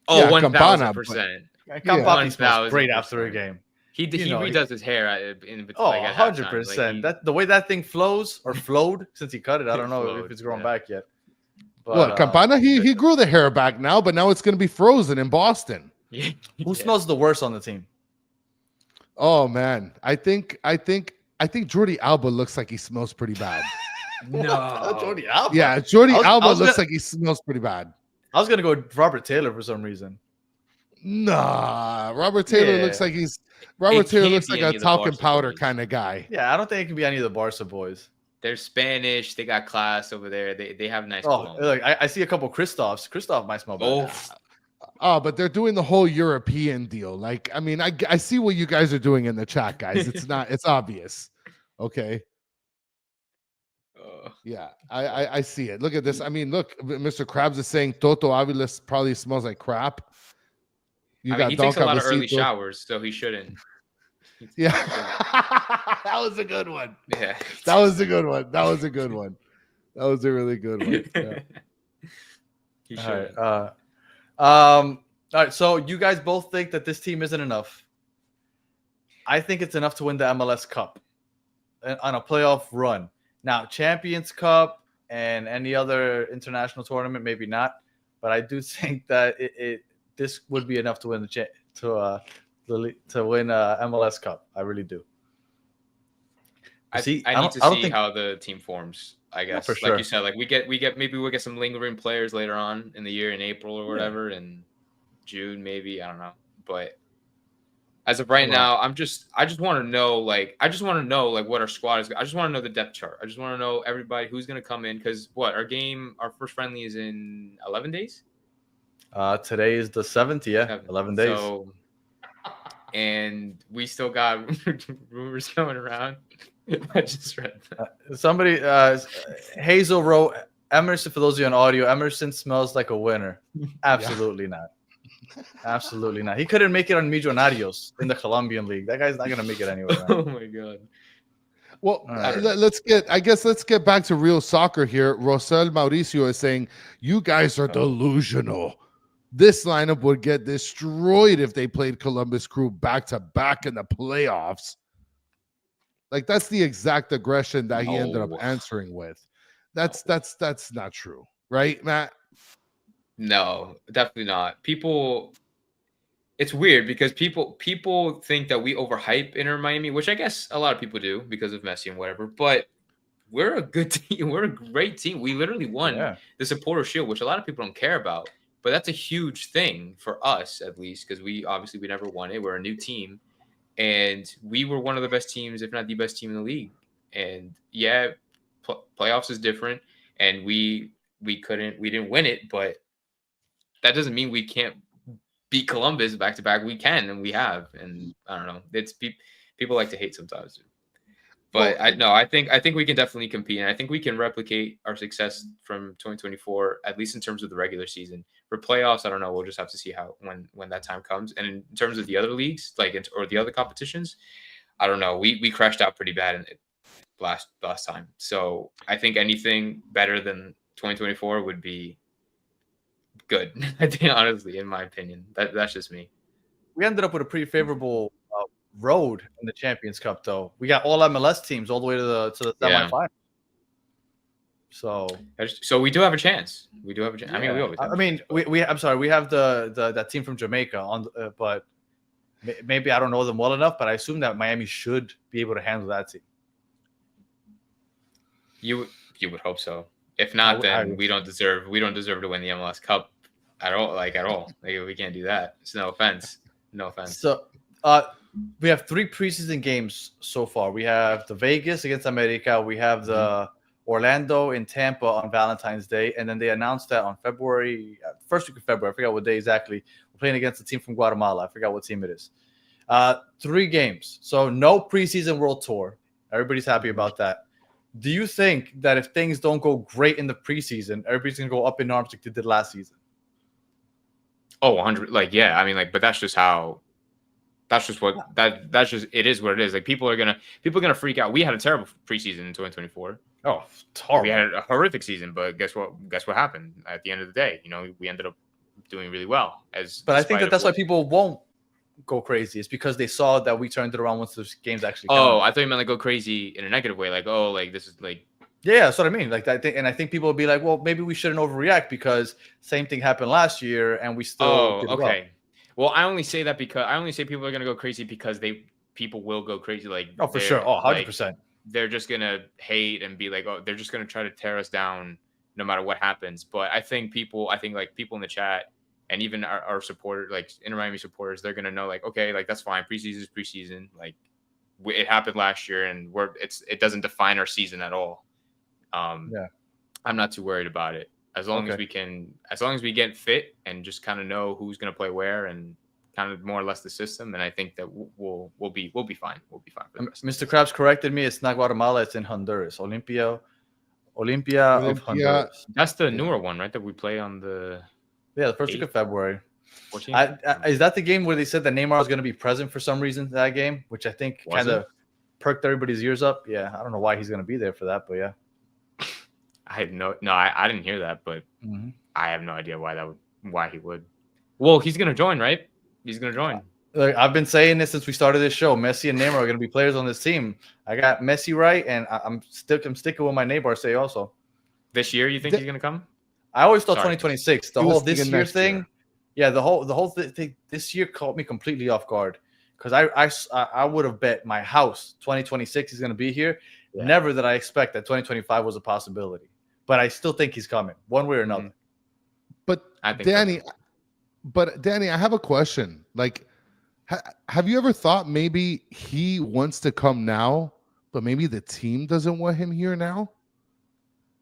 Oh, yeah, 1,000%. Campapi smells great after a game. He redoes his hair in between. Oh, 100%. That the way that thing flows or flowed since he cut it. I don't know if it's growing back yet. But, Campana, he grew the hair back now, but now it's going to be frozen in Boston. Who smells the worst on the team? Oh man, I think Jordi Alba looks like he smells pretty bad. No, Jordi Alba. Yeah, Jordi Alba looks like he smells pretty bad. I was gonna go with Robert Taylor for some reason. Nah, Robert Taylor looks like a talcum powder kind of guy. Yeah, I don't think it can be any of the Barca boys. They're Spanish. They got class over there. They have nice. Look, I see a couple Christophs. Christoph might smell bad. Oh, but they're doing the whole European deal. Like, I mean, I see what you guys are doing in the chat, guys. It's obvious. Okay. Yeah, I see it. Look at this. I mean, look, Mr. Krabs is saying Toto Avila probably smells like crap. I mean, he takes a lot of early Cabecito. showers, so he shouldn't. Yeah, that was a good one. Yeah. That was a good one. That was a good one. That was a really good one. Yeah. He All should. right. All right. So you guys both think that this team isn't enough. I think it's enough to win the MLS Cup on a playoff run. Now, Champions Cup and any other international tournament, maybe not. But I do think that this would be enough to win to win MLS Cup. I really do. I need to see how the team forms. I guess, for like sure. you said, like maybe we'll get some lingering players later on in the year, in April or whatever, in June maybe. I don't know, but as of right now, I just want to know like what our squad is. I just want to know the depth chart. I just want to know everybody who's going to come in, because our first friendly is in 11 days. Today is the 7th. Yeah, 11 days. So, and we still got rumors going around. I just read that. Somebody, Hazel wrote, Emerson, for those of you on audio, Emerson smells like a winner. Absolutely not. Absolutely not. He couldn't make it on Millonarios in the Colombian league. That guy's not going to make it anywhere. Oh my God. Well, let's get back to real soccer here. Rosel Mauricio is saying, you guys are delusional. This lineup would get destroyed if they played Columbus Crew back to back in the playoffs. Like, that's the exact aggression that he ended up answering with. That's not true, right, Matt? No, definitely not. It's weird because people think that we overhype Inter Miami, which I guess a lot of people do because of Messi and whatever. But we're a good team. We're a great team. We literally won the Supporter Shield, which a lot of people don't care about. But that's a huge thing for us, at least, because we never won it. We're a new team. And we were one of the best teams, if not the best team in the league. And playoffs is different, and we didn't win it, but that doesn't mean we can't beat Columbus back to back. We can, and we have. And I don't know. It's people like to hate sometimes. But I think we can definitely compete, and I think we can replicate our success from 2024, at least in terms of the regular season. For playoffs, I don't know. We'll just have to see when that time comes. And in terms of the other leagues, or the other competitions, I don't know. We crashed out pretty bad in it last time. So I think anything better than 2024 would be good. I think, honestly, in my opinion, that's just me. We ended up with a pretty favorable road in the Champions Cup, though. We got all MLS teams all the way to the semifinal. So we do have a chance. We do have a chance. I mean, we always have a chance, I'm sorry. We have that team from Jamaica but maybe I don't know them well enough. But I assume that Miami should be able to handle that team. You would hope so. If not, then we don't deserve to win the MLS Cup at all. Like, we can't do that. It's no offense. So, we have 3 preseason games so far. We have the Vegas against America. We have the Orlando in Tampa on Valentine's Day, and then they announced that on February, first week of February. I forgot what day exactly. We're playing against a team from Guatemala. I forgot what team it is. 3 games. So no preseason World Tour. Everybody's happy about that. Do you think that if things don't go great in the preseason, everybody's gonna go up in arms like they did last season? Oh, 100. But that's just how. That's just it is what it is. Like, people are gonna freak out. We had a terrible preseason in 2024. Oh, it's horrible. We had a horrific season, but guess what happened at the end of the day? We ended up doing really well. But I think that's why people won't go crazy. It's because they saw that we turned it around once those games actually came out. I thought you meant like go crazy in a negative way. Like, this is like. Yeah, that's what I mean. Like, I think people will be like, well, maybe we shouldn't overreact because same thing happened last year and we still did okay. Well, I only say that because people are going to go crazy because people will go crazy. Like, for sure. 100%. They're just going to hate and be like, they're just going to try to tear us down no matter what happens. But I think people in the chat and even our supporters, like Inter Miami supporters, they're going to know, like, okay, like, that's fine. Preseason is preseason. Like, it happened last year and it doesn't define our season at all. I'm not too worried about it. As long as we get fit and just kind of know who's going to play where and kind of more or less the system, and I think that we'll be fine. We'll be fine for the rest. Mr. Krabs corrected me. It's not Guatemala. It's in Honduras. Olimpia Olympia of Honduras. That's the newer one, right? That we play on the the first week of February. 14th? Is that the game where they said that Neymar was going to be present for some reason? That game, which I think kind of perked everybody's ears up. Yeah, I don't know why he's going to be there for that, but yeah. I didn't hear that, but I have no idea why he would. Well, he's going to join, right? He's going to join. Like, I've been saying this since we started this show. Messi and Neymar are going to be players on this team. I got Messi right, and I'm sticking with my Neymar say also. This year, you think he's going to come? I always thought 2026. The whole this year thing, the whole thing this year caught me completely off guard because I would have bet my house 2026 is going to be here. Yeah. Never that I expect that 2025 was a possibility, but I still think he's coming one way or another. But Danny, I have a question. Like, have you ever thought maybe he wants to come now, but maybe the team doesn't want him here now?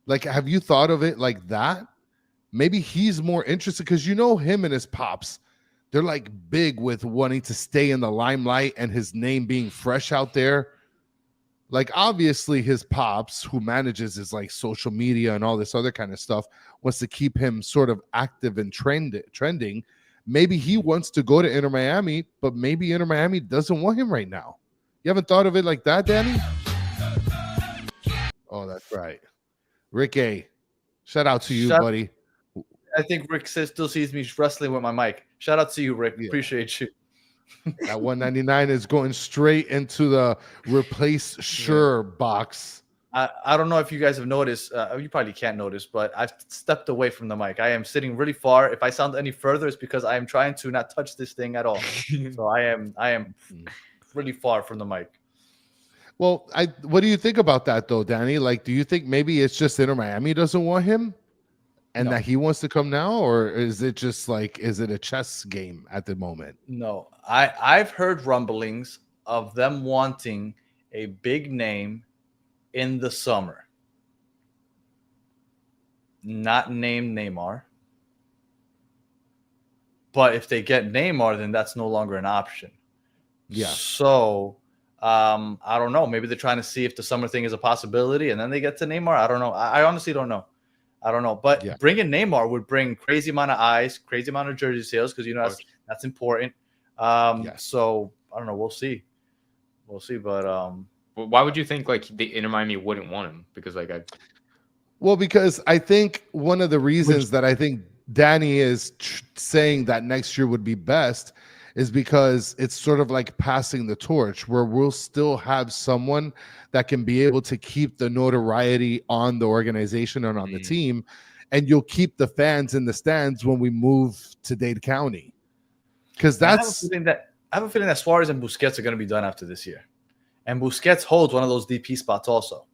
Like, have you thought of it like that? Maybe he's more interested because him and his pops, they're like big with wanting to stay in the limelight and his name being fresh out there. Like, obviously his pops, who manages his like social media and all this other kind of stuff, wants to keep him sort of active and trending. Maybe he wants to go to Inter Miami, but maybe Inter Miami doesn't want him right now. You haven't thought of it like that, Danny? Oh, that's right. Rick A. Shout out to you, buddy. I think Rick still sees me wrestling with my mic. Shout out to you, Rick. Yeah. Appreciate you. That 199 is going straight into the replace Sure box. I don't know if you guys have noticed. You probably can't notice, but I've stepped away from the mic. I am sitting really far. If I sound any further, it's because I am trying to not touch this thing at all. So I am really far from the mic. Well, what do you think about that though, Danny? Like, do you think maybe it's just Inter Miami doesn't want him, and that he wants to come now, or is it just like, is it a chess game at the moment? No, I've heard rumblings of them wanting a big name in the summer, not named Neymar. But if they get Neymar, then that's no longer an option. Yeah. So I don't know. Maybe they're trying to see if the summer thing is a possibility, and then they get to Neymar. I don't know. I honestly don't know. I don't know. But bringing Neymar would bring crazy amount of eyes, crazy amount of jersey sales because that's important. So I don't know. We'll see. But why would you think like the Inter Miami wouldn't want him? Because because I think one of the reasons that I think Danny is saying that next year would be best is because it's sort of like passing the torch where we'll still have someone that can be able to keep the notoriety on the organization and on the team, and you'll keep the fans in the stands when we move to Dade County. Because I have a feeling that Suarez and Busquets are going to be done after this year. And Busquets holds one of those DP spots also.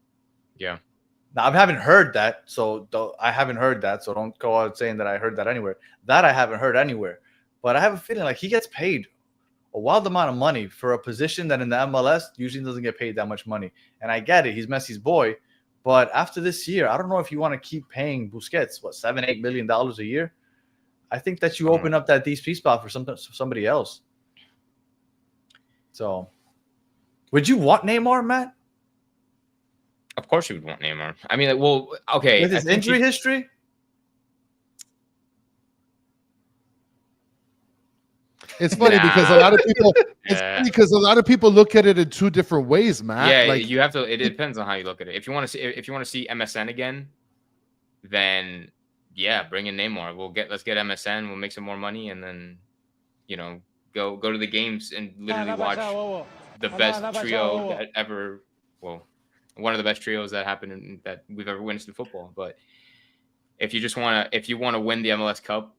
Yeah. Now, I haven't heard that, so don't go out saying that I heard that anywhere. That I haven't heard anywhere. But I have a feeling like he gets paid a wild amount of money for a position that in the MLS usually doesn't get paid that much money. And I get it. He's Messi's boy. But after this year, I don't know if you want to keep paying Busquets, $7-8 million a year. I think that you open up that DP spot for somebody else. So, would you want Neymar, Matt? Of course you would want Neymar. I mean, well, okay. With his injury history? It's funny because a lot of people look at it in two different ways, Matt. Yeah, like, you have to. It depends on how you look at it. If you want to see MSN again, then yeah, bring in Neymar. Let's get MSN. We'll make some more money, and then go to the games and literally watch the best trio that ever. Well, one of the best trios that happened that we've ever witnessed in football. But if you want to win the MLS Cup,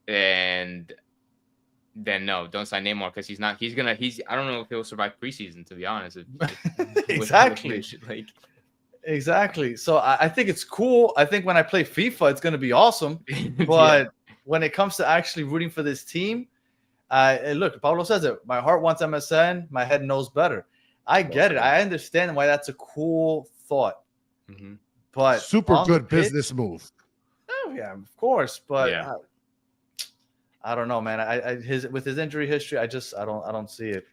and then no, don't sign Neymar because I don't know if he'll survive preseason, to be honest. Exactly. Exactly. So I think it's cool. I think when I play FIFA, it's going to be awesome. But when it comes to actually rooting for this team, look, Pablo says it. My heart wants MSN. My head knows better. I get it. I understand why that's a cool thought. Mm-hmm. But super good business move. Oh yeah, of course. But I don't know, man. With his injury history, I don't see it.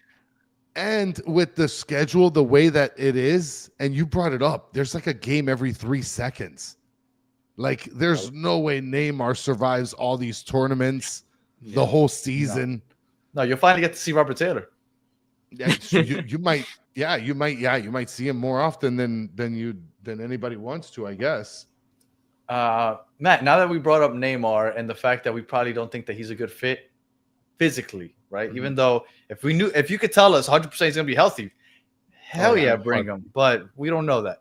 And with the schedule, the way that it is, and you brought it up, there's like a game every 3 seconds. Like, there's no way Neymar survives all these tournaments, the whole season. No, you'll finally get to see Robert Taylor. Yeah, so you might see him more often than anybody wants to, I guess. Matt, now that we brought up Neymar and the fact that we probably don't think that he's a good fit physically, right? Mm-hmm. Even though if you could tell us 100% he's gonna be healthy, hell yeah, bring him. But we don't know that.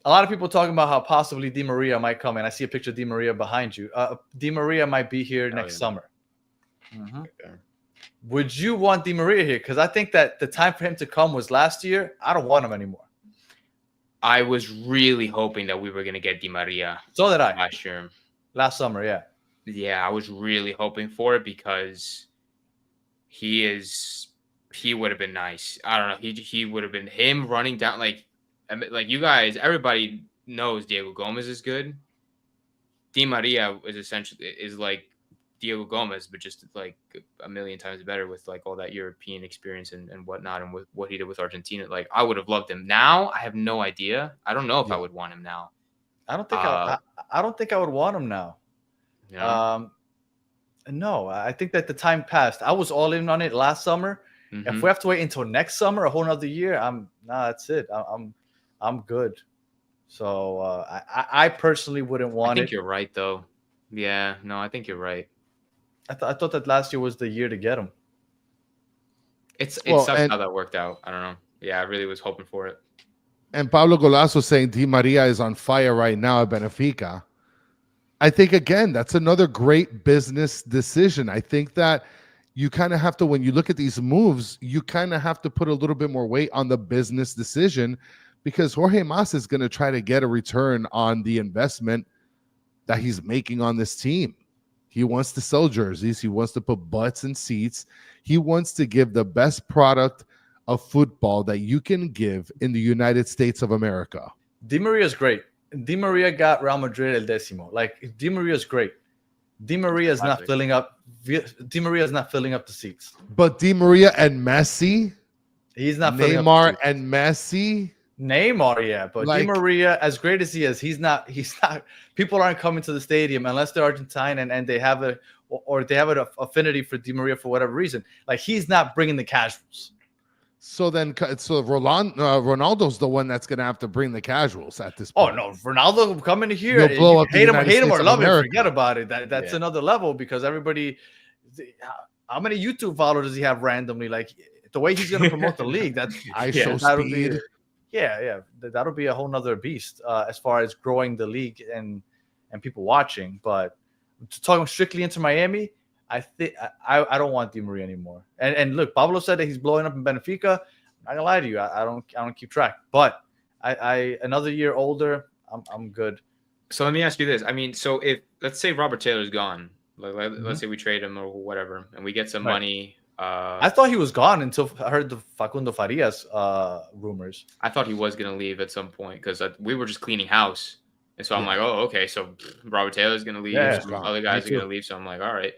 A lot of people talking about how possibly Di Maria might come in. I see a picture of Di Maria behind you. Di Maria might be here next summer. Mm-hmm. Okay. Would you want Di Maria here? Because I think that the time for him to come was last year. I don't want him anymore. I was really hoping that we were going to get Di Maria. So did I. Last year. Last summer, yeah. Yeah, I was really hoping for it because he would have been nice. I don't know. He would have been him running down like you guys, everybody knows Diego Gomez is good. Di Maria is like Diego Gomez, but just like a million times better with like all that European experience and whatnot, and with what he did with Argentina. Like, I would have loved him. Now I have no idea. I don't know if I would want him now. I don't think I would want him now. Yeah. No, I think that the time passed. I was all in on it last summer. Mm-hmm. If we have to wait until next summer, a whole nother year, that's it. I'm good. So I personally wouldn't want it. I think you're right, though. Yeah, no, I think you're right. I thought that last year was the year to get him. It sucks how that worked out. I don't know. Yeah, I really was hoping for it. And Pablo Golazo saying Di Maria is on fire right now at Benfica. I think, again, that's another great business decision. I think that you kind of have to, when you look at these moves, you kind of have to put a little bit more weight on the business decision, because Jorge Mas is going to try to get a return on the investment that he's making on this team. He wants to sell jerseys. He wants to put butts in seats. He wants to give the best product of football that you can give in the United States of America. Di Maria is great. Di Maria got Real Madrid el décimo. Like, Di Maria is great. Di Maria is not filling up. Di Maria is not filling up the seats. But Di Maria and Messi, he's not filling Neymar up the and Messi. Neymar, yeah, but Di Maria, as great as he is, he's not. People aren't coming to the stadium unless they're Argentine and they have an affinity for Di Maria for whatever reason. Like, he's not bringing the casuals. So Ronaldo's the one that's going to have to bring the casuals at this point. Oh no, Ronaldo coming here, blow up hate him or love him, forget about it. That's another level, because everybody. How many YouTube followers does he have randomly? Like, the way he's going to promote the league, that's speed. That'll be a whole nother beast as far as growing the league and people watching. But talking strictly into Miami, I think I don't want Di Maria anymore. And look, Pablo said that he's blowing up in Benfica. I'm not gonna lie to you, I don't keep track. But I another year older, I'm good. So let me ask you this. I mean, so if let's say Robert Taylor's gone, let's say we trade him or whatever, and we get some money. I thought he was gone until I heard the Facundo Farias rumors. I thought he was going to leave at some point because we were just cleaning house. And so I'm like, oh, okay. So Robert Taylor's going to leave. Yeah, some other guys are going to leave. So I'm like, all right.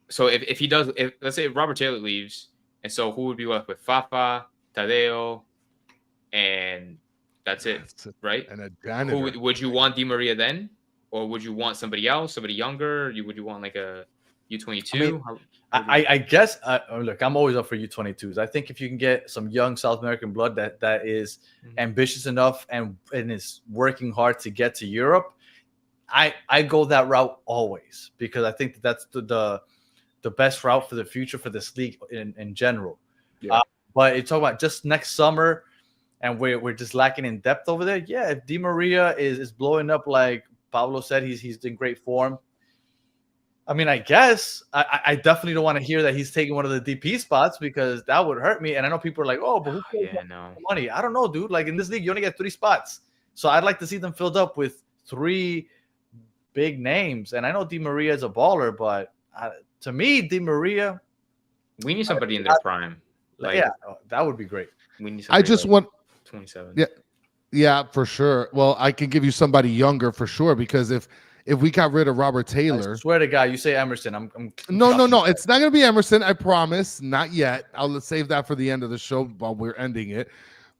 So if he does, let's say Robert Taylor leaves, and so who would be left with Fafa, Tadeo, and that's it, right? And a janitor. Would you want Di Maria then? Or would you want somebody else, somebody younger? Would you want like a U22? I guess look, I'm always up for U22s. I think if you can get some young South American blood that is ambitious enough and is working hard to get to Europe, I go that route always, because I think that's the best route for the future for this league in general. Yeah. But it's talking about just next summer, and we're just lacking in depth over there. Yeah, if Di Maria is blowing up like Pablo said, he's in great form. I mean, I guess I definitely don't want to hear that he's taking one of the DP spots, because that would hurt me. And I know people are like, oh, but who pays money? I don't know, dude. Like, in this league, you only get 3 spots. So I'd like to see them filled up with 3 big names. And I know Di Maria is a baller, but to me, Di Maria, we need somebody in their prime. Like, yeah, that would be great. We need I just want 27. Yeah, for sure. Well, I can give you somebody younger for sure, because if if we got rid of Robert Taylor. I swear to God, you say Emerson. I'm No. It's not going to be Emerson. I promise. Not yet. I'll save that for the end of the show while we're ending it.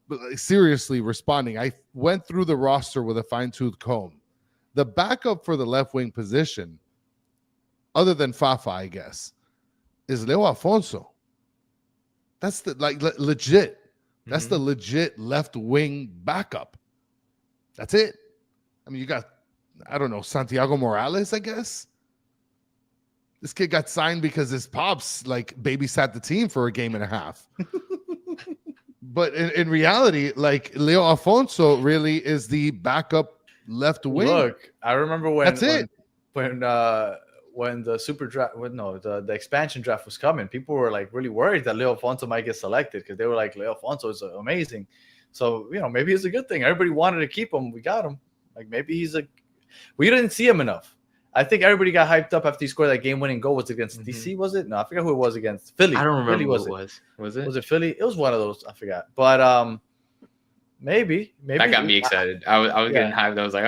But seriously, responding, I went through the roster with a fine-tooth comb. The backup for the left wing position, other than Fafa, I guess, is Leo Alfonso. That's the legit. That's the legit left wing backup. That's it. I mean, you got, I don't know, Santiago Morales, I guess. This kid got signed because his pops babysat the team for a game and a half. But in reality, Leo Alfonso really is the backup left wing. Look, I remember when that's it. When the super draft, the expansion draft was coming, people were really worried that Leo Alfonso might get selected because they were like, Leo Alfonso is amazing. So maybe it's a good thing. Everybody wanted to keep him. We got him. Maybe we didn't see him enough. I think everybody got hyped up after he scored that game-winning goal. Was it against DC? Was it? No, I forgot who it was against. Philly. I don't remember Philly, who it was. Was it? Was it Philly? It was one of those. I forgot. But maybe that got me excited. I was getting hyped. I was like,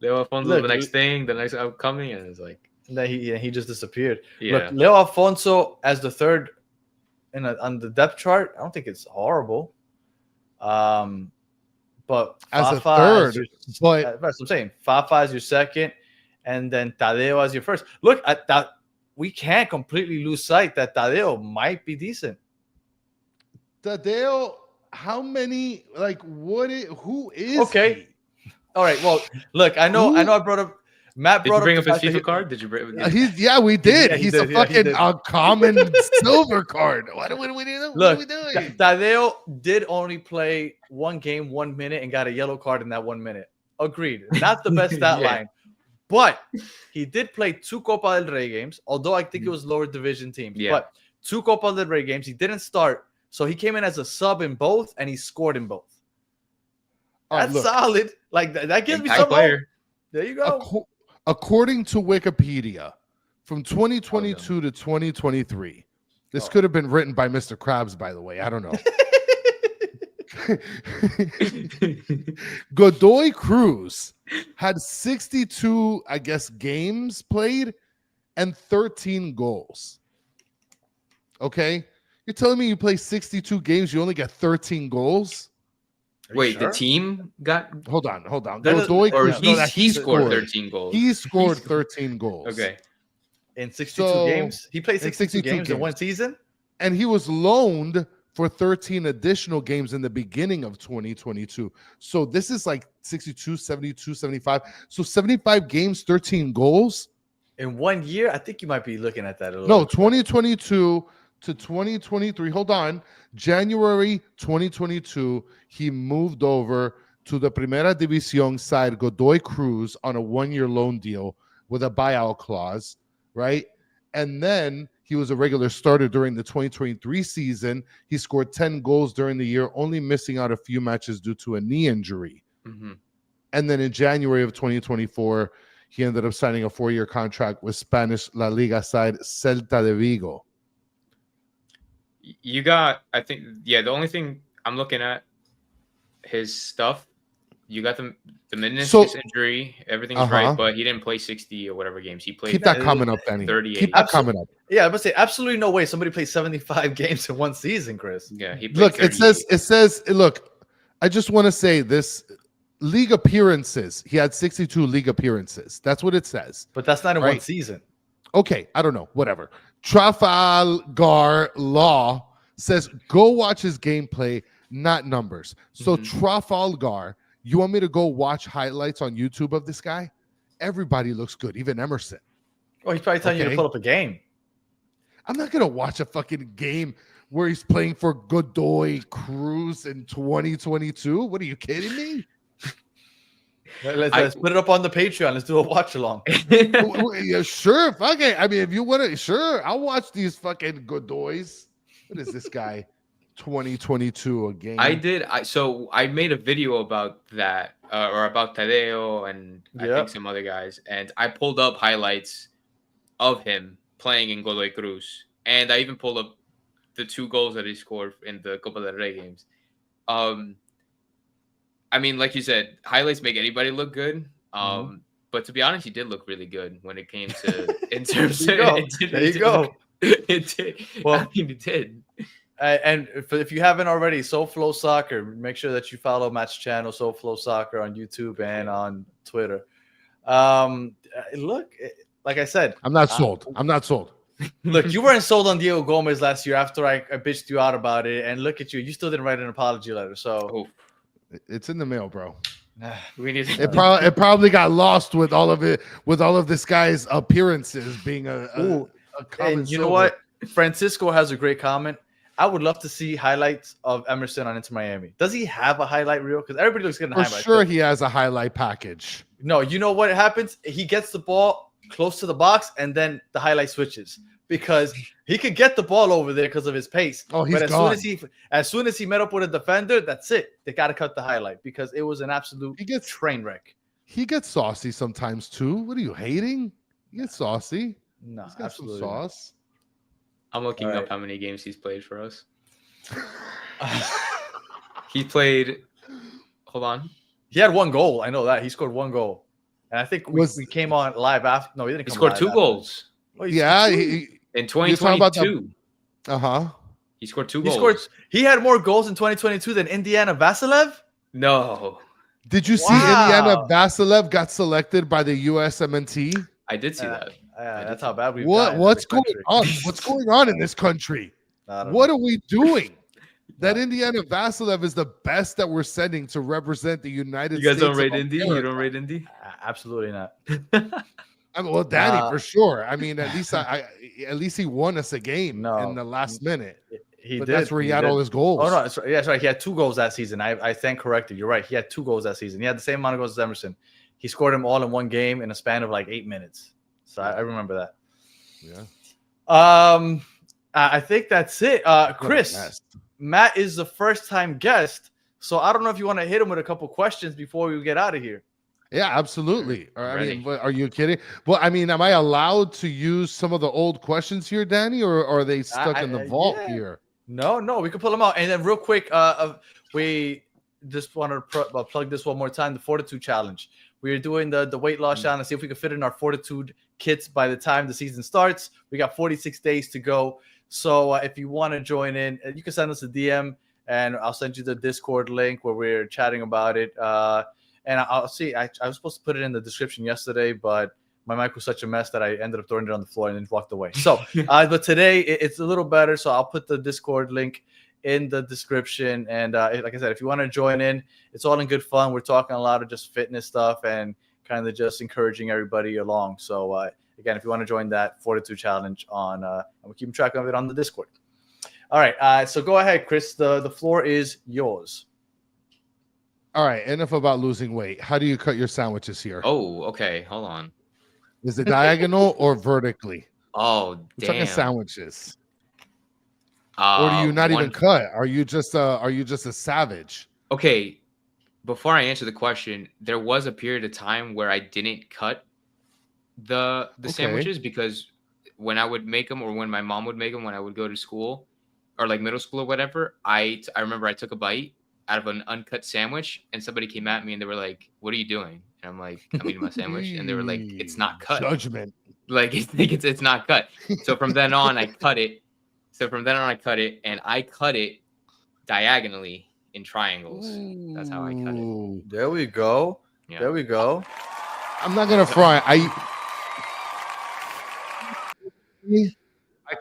Leo Alfonso is the next thing, the next upcoming, and it's like. And then he just disappeared. Yeah. Look, Leo Alfonso as the third on the depth chart, I don't think it's horrible. But as Fafa a third, that's what I'm saying. Fafa is your second, and then Tadeo as your first. Look at that. We can't completely lose sight that Tadeo might be decent. Tadeo, how many? Who is? Okay. He? All right. Well, look, I know. I brought up. Matt brought Did you bring up his FIFA card? card? Did you bring? We did. He's a fucking uncommon silver card. What are we doing? Look, Tadeo did only play one game, 1 minute, and got a yellow card in that 1 minute. Agreed. Not the best stat line, but he did play 2 Copa del Rey games. Although I think it was lower division teams. Yeah. But 2 Copa del Rey games. He didn't start, so he came in as a sub in both, and he scored in both. That's solid. That gives me some hope. There you go. According to Wikipedia, from 2022 to 2023, this could have been written by Mr. Krabs, by the way. I don't know. Godoy Cruz had 62, I guess, games played and 13 goals. Okay? You're telling me you play 62 games, you only get 13 goals? Wait, the team got. Hold on. Godoy Cruz, he scored 13 goals. He scored 13 goals. Okay. In 62 games? He played 62 games in one season? And he was loaned for 13 additional games in the beginning of 2022. So this is 62, 72, 75. So 75 games, 13 goals. In 1 year? I think you might be looking at that a little. No, 2022 to 2023. Hold on. January 2022, he moved over to the Primera División side, Godoy Cruz, on a 1-year loan deal with a buyout clause, right? And then he was a regular starter during the 2023 season. He scored 10 goals during the year, only missing out a few matches due to a knee injury. Mm-hmm. And then in January of 2024, he ended up signing a 4-year contract with Spanish La Liga side Celta de Vigo. You got, I think, the only thing I'm looking at his stuff. You got the meniscus injury, everything's right, but he didn't play 60 or whatever games. He played. Keep that coming up, Danny. 38. Keep that coming up. Yeah, I was say absolutely no way somebody plays 75 games in one season, Chris. Yeah, he played. Look, it says. Look, I just want to say this: league appearances. He had 62 league appearances. That's what it says. But that's not in one season. Okay, I don't know. Whatever. Trafalgar Law says go watch his gameplay, not numbers. So Trafalgar, you want me to go watch highlights on YouTube of this guy? Everybody looks good, even Emerson. Oh, he's probably telling you to pull up a game. I'm not going to watch a fucking game where he's playing for Godoy Cruz in 2022. What are you kidding me? Let's put it up on the Patreon. Let's do a watch along. Yeah, sure. Fuck it. I mean, if you want to, sure. I'll watch these fucking Godoys. What is this guy? 2022 a game. I did. So I made a video about that, or about Tadeo and I think some other guys, and I pulled up highlights of him playing in Godoy Cruz, and I even pulled up the 2 goals that he scored in the Copa del Rey games. I mean, like you said, highlights make anybody look good. But to be honest, he did look really good when it came to in terms of There you go. It did. Well, I mean, it did. And if you haven't already, SoFloSoccer, make sure that you follow Matt's channel, SoFloSoccer, on YouTube and on Twitter. Look, like I said, I'm not sold. I'm not sold. Look, you weren't sold on Diego Gomez last year after I bitched you out about it, and look at you, you still didn't write an apology letter. So It's in the mail, bro. We need It probably got lost with all of it, with all of this guy's appearances being a common. And you know what? Francisco has a great comment. I would love to see highlights of Emerson on Inter Miami. Does he have a highlight reel? Because everybody looks good in For highlights. sure, he has a highlight package. No, you know what happens? He gets the ball close to the box, and then the highlight switches because he could get the ball over there because of his pace. Oh, he's but gone. As soon as he met up with a defender, that's it. They got to cut the highlight because it was an absolute train wreck. He gets saucy sometimes too. What are you hating? He gets saucy. No, He's got absolutely some sauce. I'm looking up how many games he's played for us. He played. Hold on. He had one goal. I know that. He scored one goal. And I think we came on live after. No, he didn't. He scored 2 goals. Oh, Yeah, in 2022. He scored 2 goals. He had more goals in 2022 than Indiana Vasilev. No. Did you see Indiana Vasilev got selected by the USMNT? I did see that. That's how bad we've What's going on? What's going on in this country? What are we doing? That Indiana Vasilev is the best that we're sending to represent the United States. You guys don't rate Indy? You don't rate Indy? Absolutely not. I mean, well, Danny, for sure. I mean, at least he won us a game in the last minute. He but did. That's where he had all his goals. Oh no, that's right. He had 2 goals that season. I stand corrected. You're right. He had 2 goals that season. He had the same amount of goals as Emerson. He scored them all in one game in a span of like 8 minutes. So I remember that. Yeah. I think that's it. Chris, Matt is the first-time guest, so I don't know if you want to hit him with a couple questions before we get out of here. Yeah, absolutely. I mean, are you kidding? Well, I mean, am I allowed to use some of the old questions here, Danny, or are they stuck in the vault here? No, we can pull them out. And then real quick, we just want to plug this one more time, the Fortitude Challenge. We are doing the weight loss challenge, see if we can fit in our Fortitude kits by the time the season starts. We got 46 days to go. So if you want to join in, you can send us a DM, and I'll send you the Discord link where we're chatting about it. And I'll see. I was supposed to put it in the description yesterday, but my mic was such a mess that I ended up throwing it on the floor and then walked away. So, but today it's a little better. So I'll put the Discord link in the description. And like I said, if you want to join in, it's all in good fun. We're talking a lot of just fitness stuff and kind of just encouraging everybody along. So again, if you want to join that Fortitude Challenge on, and we're keeping track of it on the Discord. All right. So go ahead, Chris. The floor is yours. All right. Enough about losing weight. How do you cut your sandwiches here? Oh, okay. Hold on. Is it diagonal or vertically? Oh, We're damn. talking sandwiches. Or do you not even cut? Are you just a savage? Okay. Before I answer the question, there was a period of time where I didn't cut the sandwiches because when I would make them or when my mom would make them when I would go to school or like middle school or whatever, I remember I took a bite out of an uncut sandwich and somebody came at me and they were like, "What are you doing?" And I'm like, "I'm eating my sandwich." And they were like, "It's not cut." Judgment. Like it's not cut. So from then on, I cut it. And I cut it diagonally in triangles. That's how I cut it. There we go. Yeah. There we go. I'm not gonna fry. I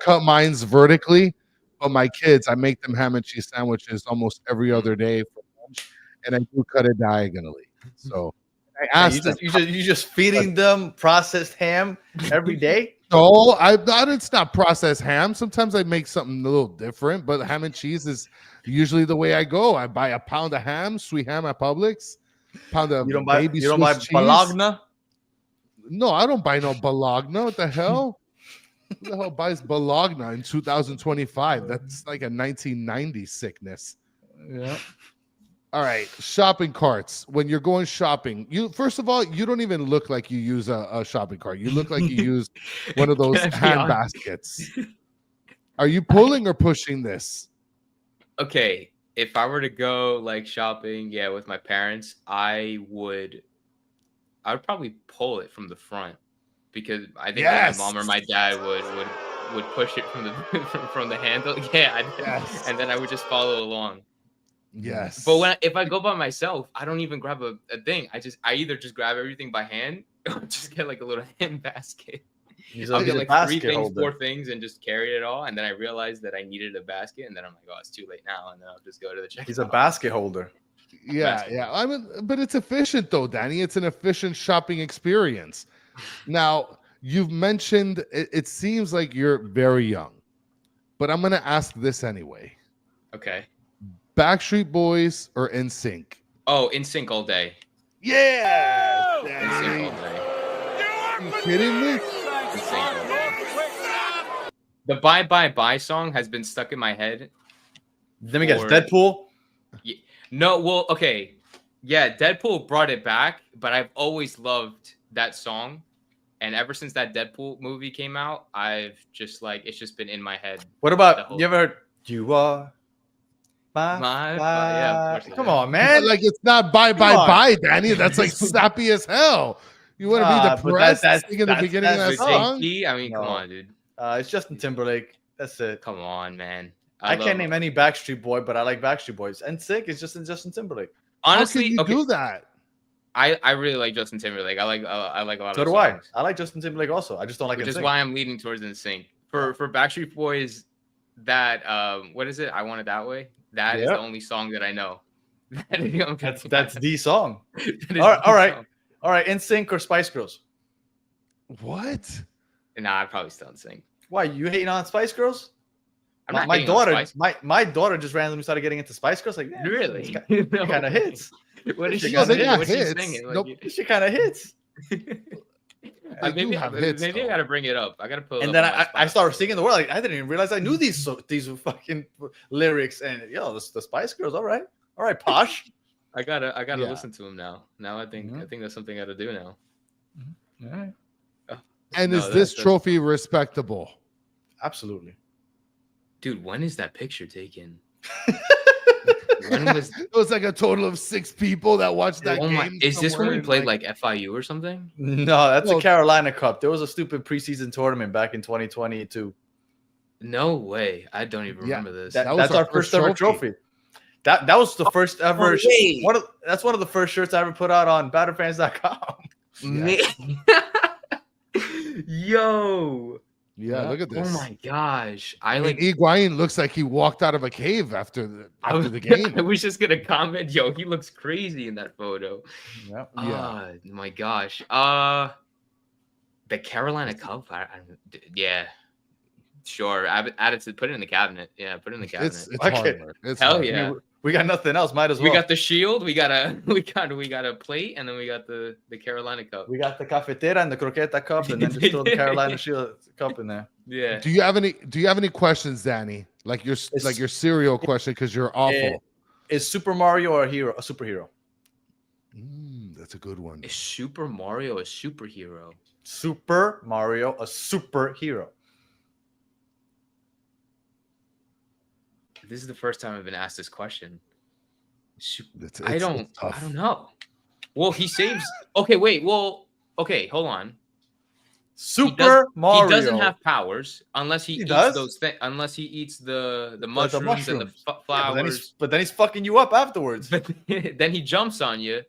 cut mine's vertically, but my kids, I make them ham and cheese sandwiches almost every other day for lunch, and I do cut it diagonally. So I asked you just feeding them processed ham every day. No, it's not processed ham. Sometimes I make something a little different, but ham and cheese is usually the way I go. I buy a pound of ham, sweet ham at Publix. Pound of you don't buy cheese. Bologna? No, I don't buy no Bologna. What the hell? Who the hell buys Bologna in 2025? That's like a 1990 sickness. Yeah. All right, shopping carts. When you're going shopping, first of all, you don't even look like you use a shopping cart. You look like you use one of those hand baskets. Are you pulling or pushing this? Okay, if I were to go like shopping, with my parents, I would I would probably pull it from the front because I think Yes. my mom or my dad would push it from the from the handle. Yeah, Yes. and then I would just follow along. Yes. But if I go by myself, I don't even grab a thing. I either just grab everything by hand or just get like a little hand basket. I'll get like 4 things and just carry it all. And then I realized that I needed a basket, and then I'm like, oh, it's too late now. And then I'll just go to the checkout. He's a basket holder. Yeah. I mean, but it's efficient though, Danny. It's an efficient shopping experience. Now, you've mentioned it seems like you're very young, but I'm gonna ask this anyway. Okay. Backstreet Boys or NSYNC? Oh, NSYNC all day. Yeah. NSYNC all day. Are you kidding me? NSYNC all day. The Bye Bye Bye song has been stuck in my head. Let me guess, Deadpool? No, well, okay. Yeah, Deadpool brought it back, but I've always loved that song. And ever since that Deadpool movie came out, I've just like, it's just been in my head. What about, you ever heard, You Are My yeah, of course. Come on, man. Like, it's not bye, bye, Danny. That's like sappy as hell. You want to be depressed in the beginning of that song? I mean, come on, dude. It's Justin Timberlake. That's it. Come on, man. I can't name any Backstreet Boy, but I like Backstreet Boys. And Sick is just Justin Timberlake. Honestly, how can you do that? I really like Justin Timberlake. I like a lot so of do songs. I like Justin Timberlake also. I just don't like Which NSYNC. is why I'm leaning towards NSYNC. For Backstreet Boys, that what is it? I Want It That Way. That is the only song that I know. That's the song. All right. NSYNC or Spice Girls? What? Nah, I'd probably still NSYNC. Why, you hating on Spice Girls? My daughter, my daughter just randomly started getting into Spice Girls. Like, really? It kind of hits. What is she singing? What's she singing? Like, nope. She kind of hits. Maybe I gotta bring it up. I gotta put. And then I started singing the word. Like, I didn't even realize I knew these fucking lyrics. And the Spice Girls. All right, Posh. I gotta listen to him now. Now I think that's something I gotta do now. All right. And is this trophy respectable? Absolutely. Dude, when is that picture taken? It was like a total of 6 people that watched that game. Is this when we played like FIU or something? No, that's a Carolina Cup. There was a stupid preseason tournament back in 2022. No way. I don't even remember this. That's our first ever trophy. That was the first ever. That's one of the first shirts I ever put out on batterfans.com. Yo. Yeah, look at this. Oh my gosh. Higuain looks like he walked out of a cave after the game. I was just gonna comment, yo, he looks crazy in that photo. Yep. Oh my gosh. The Carolina Cup. Yeah. Sure. Add it to put it in the cabinet. Yeah, put it in the cabinet. It's hard work. Hell yeah. We got nothing else. Might as well. We got the shield. We got a plate, and then we got the Carolina Cup. We got the cafetera and the croqueta cup, and then just throw the Carolina Shield cup in there. Yeah. Do you have any questions, Danny? Like your cereal question because you're awful. Is Super Mario a superhero? That's a good one. Is Super Mario a superhero? Super Mario a superhero? This is the first time I've been asked this question. I don't know. Well, he saves. Okay, wait. Well, okay, hold on. Mario. He doesn't have powers unless he eats those things. Unless he eats the mushrooms and the flowers. But then he's fucking you up afterwards. But then he jumps on you.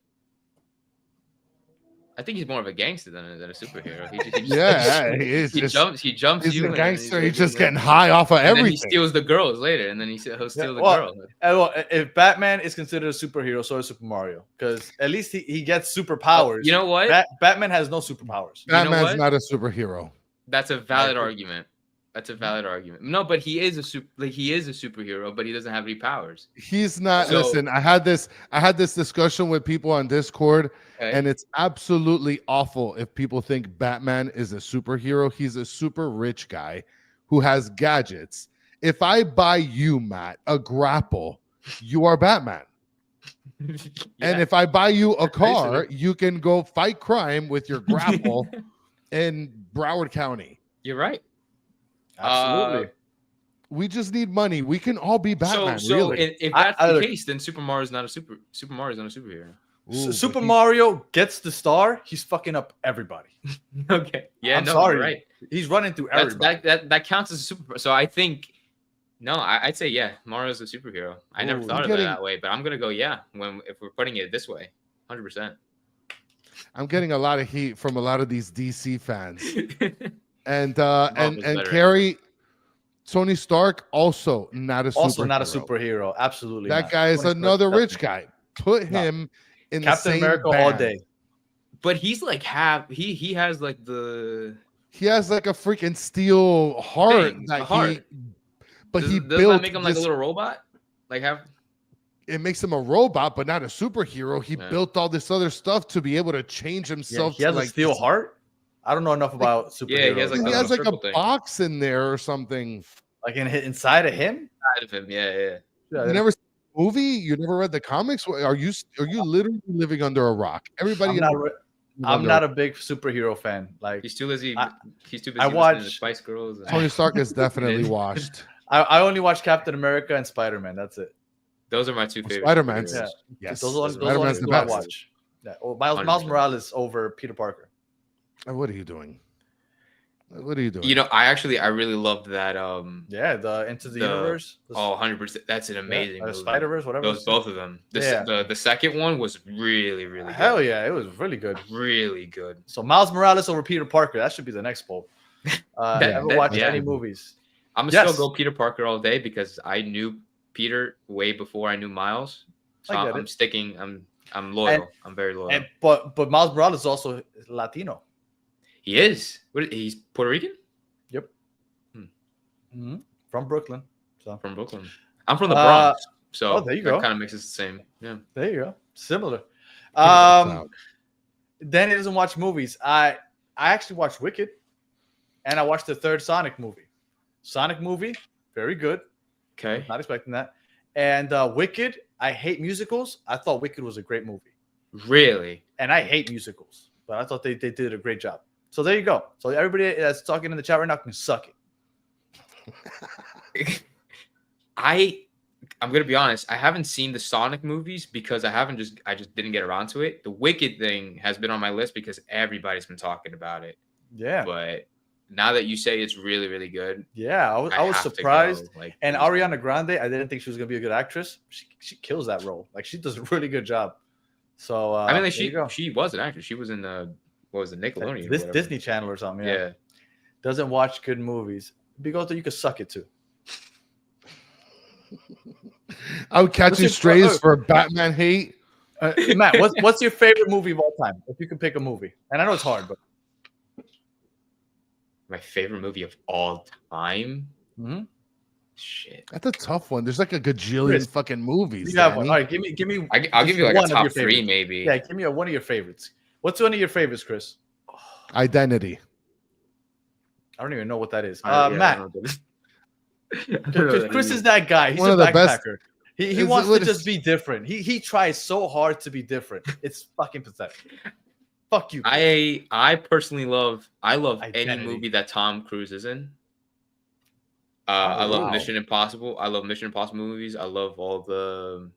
I think he's more of a gangster than a superhero. He is. He jumps. He's you. A gangster. He's just getting high off of everything. Then he steals the girls later, and then he'll steal the girl. Well, if Batman is considered a superhero, so is Super Mario, because at least he gets superpowers. You know what? Batman has no superpowers. Batman's not a superhero. That's a valid argument. That's a valid argument. No, but he is a superhero, but he doesn't have any powers. He's not. Listen, I had this discussion with people on Discord, and it's absolutely awful if people think Batman is a superhero. He's a super rich guy who has gadgets. If I buy you, Matt, a grapple, you are Batman. And if I buy you a car, you can go fight crime with your grapple in Broward County. You're right. Absolutely. We just need money. We can all be Batman. So really. if that's the case, then Super Mario's not a superhero. Ooh, Super but Mario gets the star, he's fucking up everybody. Okay. Yeah, I'm no, sorry. you're right. He's running through That's everybody. that counts as a super. So I think no, I'd say yeah, Mario's a superhero. I never Ooh, thought I'm of getting- it that way, but I'm gonna go yeah. If we're putting it this way, 100%. I'm getting a lot of heat from a lot of these DC fans. And Marvel's better. Carrie, Tony Stark, also not a superhero. Also not a superhero. Absolutely That not. guy is Tony Stark, another rich definitely. guy. Put No. him in Captain the same America all band. day. But he's like he has like the He has like a freaking steel heart thing, that a heart. he, but he doesn't built. that make him like a this- little robot? Like have It makes him a robot, but not a superhero. He Yeah. built all this other stuff to be able to change Yeah, himself. he has to a like steel this- heart. I don't know enough about superheroes. Yeah, he has, He like, has like a circle thing. box in there or something. like inside of him. side of him. Yeah. Yeah, You never seen the movie? You never read the comics? Are you literally living under a rock? Everybody, I'm not a big superhero fan. Like He's too busy. He's too busy I listening to watch- the Spice Girls. And Tony Stark is definitely washed. I only watch Captain America and Spider-Man. That's it. those are my two favorite. Spider-Man's- superheroes. Yeah. Yes, Those are Spider-Man's the the I best. watch. Yeah. Well, Miles 100%. Morales over Peter Parker. What are you doing? What are you doing? You know, I really loved that. Yeah, the Into the Universe. Oh, 100%. That's an amazing movie. Spider-Verse, whatever. Those both of them. The second one was really good. Hell yeah, it was really good. Really good. So Miles Morales over Peter Parker. That should be the next poll. Ever watched yeah. any movies? I'm gonna Yes. still go Peter Parker all day because I knew Peter way before I knew Miles. So I get I'm it. sticking. I'm loyal. I'm very loyal. And but Miles Morales is also Latino. He is. He's Puerto Rican? Yep. From Brooklyn. So From Brooklyn. I'm from the Bronx. So there you go. Kind of makes it the same. Yeah. there you go. Similar. Out. Danny doesn't watch movies. I actually watched Wicked, and I watched the third Sonic movie. Sonic movie, very good. Okay. Not expecting that. And Wicked, I hate musicals. I thought Wicked was a great movie, Really? and I hate musicals, but I thought they did a great job. So there you go. So everybody that's talking in the chat right now can suck it. I'm gonna be honest. I haven't seen the Sonic movies because I just didn't get around to it. The Wicked thing has been on my list because everybody's been talking about it. Yeah, But now that you say it's really, really good, yeah. I was have to surprised. go, like, And Ariana Grande, I didn't think she was gonna be a good actress. She kills that role. Like she does a really good job. So I mean, like, there you go. she was an actress. She was in what was it, Nickelodeon? or This whatever. Disney Channel or something. Yeah. Yeah. Doesn't watch good movies. Bigoto, you could suck it too. Out catching your- strays for Batman hate. Matt, what's your favorite movie of all time? If you could pick a movie, and I know it's hard, but My favorite movie of all time. Mhm. Shit. That's a tough one. There's like a gajillion Chris, fucking movies. you have one. Danny. All right, give me. I'll give you like one a of top your three, favorites. maybe. Yeah, give me one of your favorites. What's one of your favorites, Chris? Identity. I don't even know what that is. Yeah, I Matt, don't know. because Chris is that guy. He's One a of the best- backpacker. He Is wants it- to just be different. He tries so hard to be different. It's fucking pathetic. Fuck you. Chris. I personally love any Identity. movie that Tom Cruise is in. I love wow. Mission Impossible. I love Mission Impossible movies. I love all the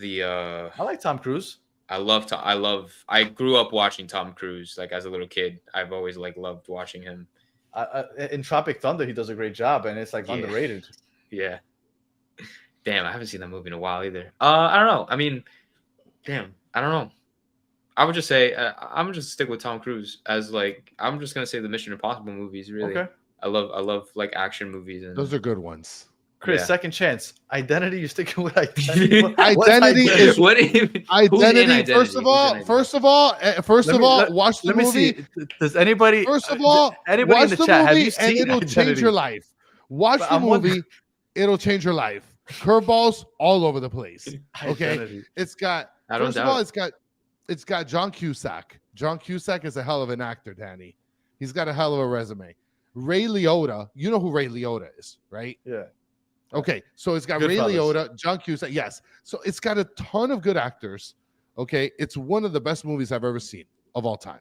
I like Tom Cruise. I grew up watching Tom Cruise like as a little kid. I've always like loved watching him. In Tropic Thunder, he does a great job, and it's like Yeah. underrated. Yeah. Damn, I haven't seen that movie in a while either. I don't know. I mean, damn, I don't know. I would just say I'm just stick with Tom Cruise as like I'm just gonna say the Mission Impossible movies. Really, Okay. I love like action movies and Those are good ones. Chris, Yeah. second chance. Identity. You're sticking with identity. What's Identity is- what even, who's in Identity. First of Who's all, in first of all, watch the Let me movie. see. Does anybody? First of all, anybody watch in the the chat? Have movie you and seen it'll change Identity? your life. Watch But the I'm wondering- movie, it'll change your life. Curveballs all over the place. Okay, Identity. it's got. I don't First of all, doubt. it's got John Cusack. John Cusack is a hell of an actor, Danny. He's got a hell of a resume. Ray Liotta, you know who Ray Liotta is, right? Yeah. Okay, so it's got Ray Goodfellas. Liotta, John Cusack. Yes, so it's got a ton of good actors. Okay, it's one of the best movies I've ever seen of all time.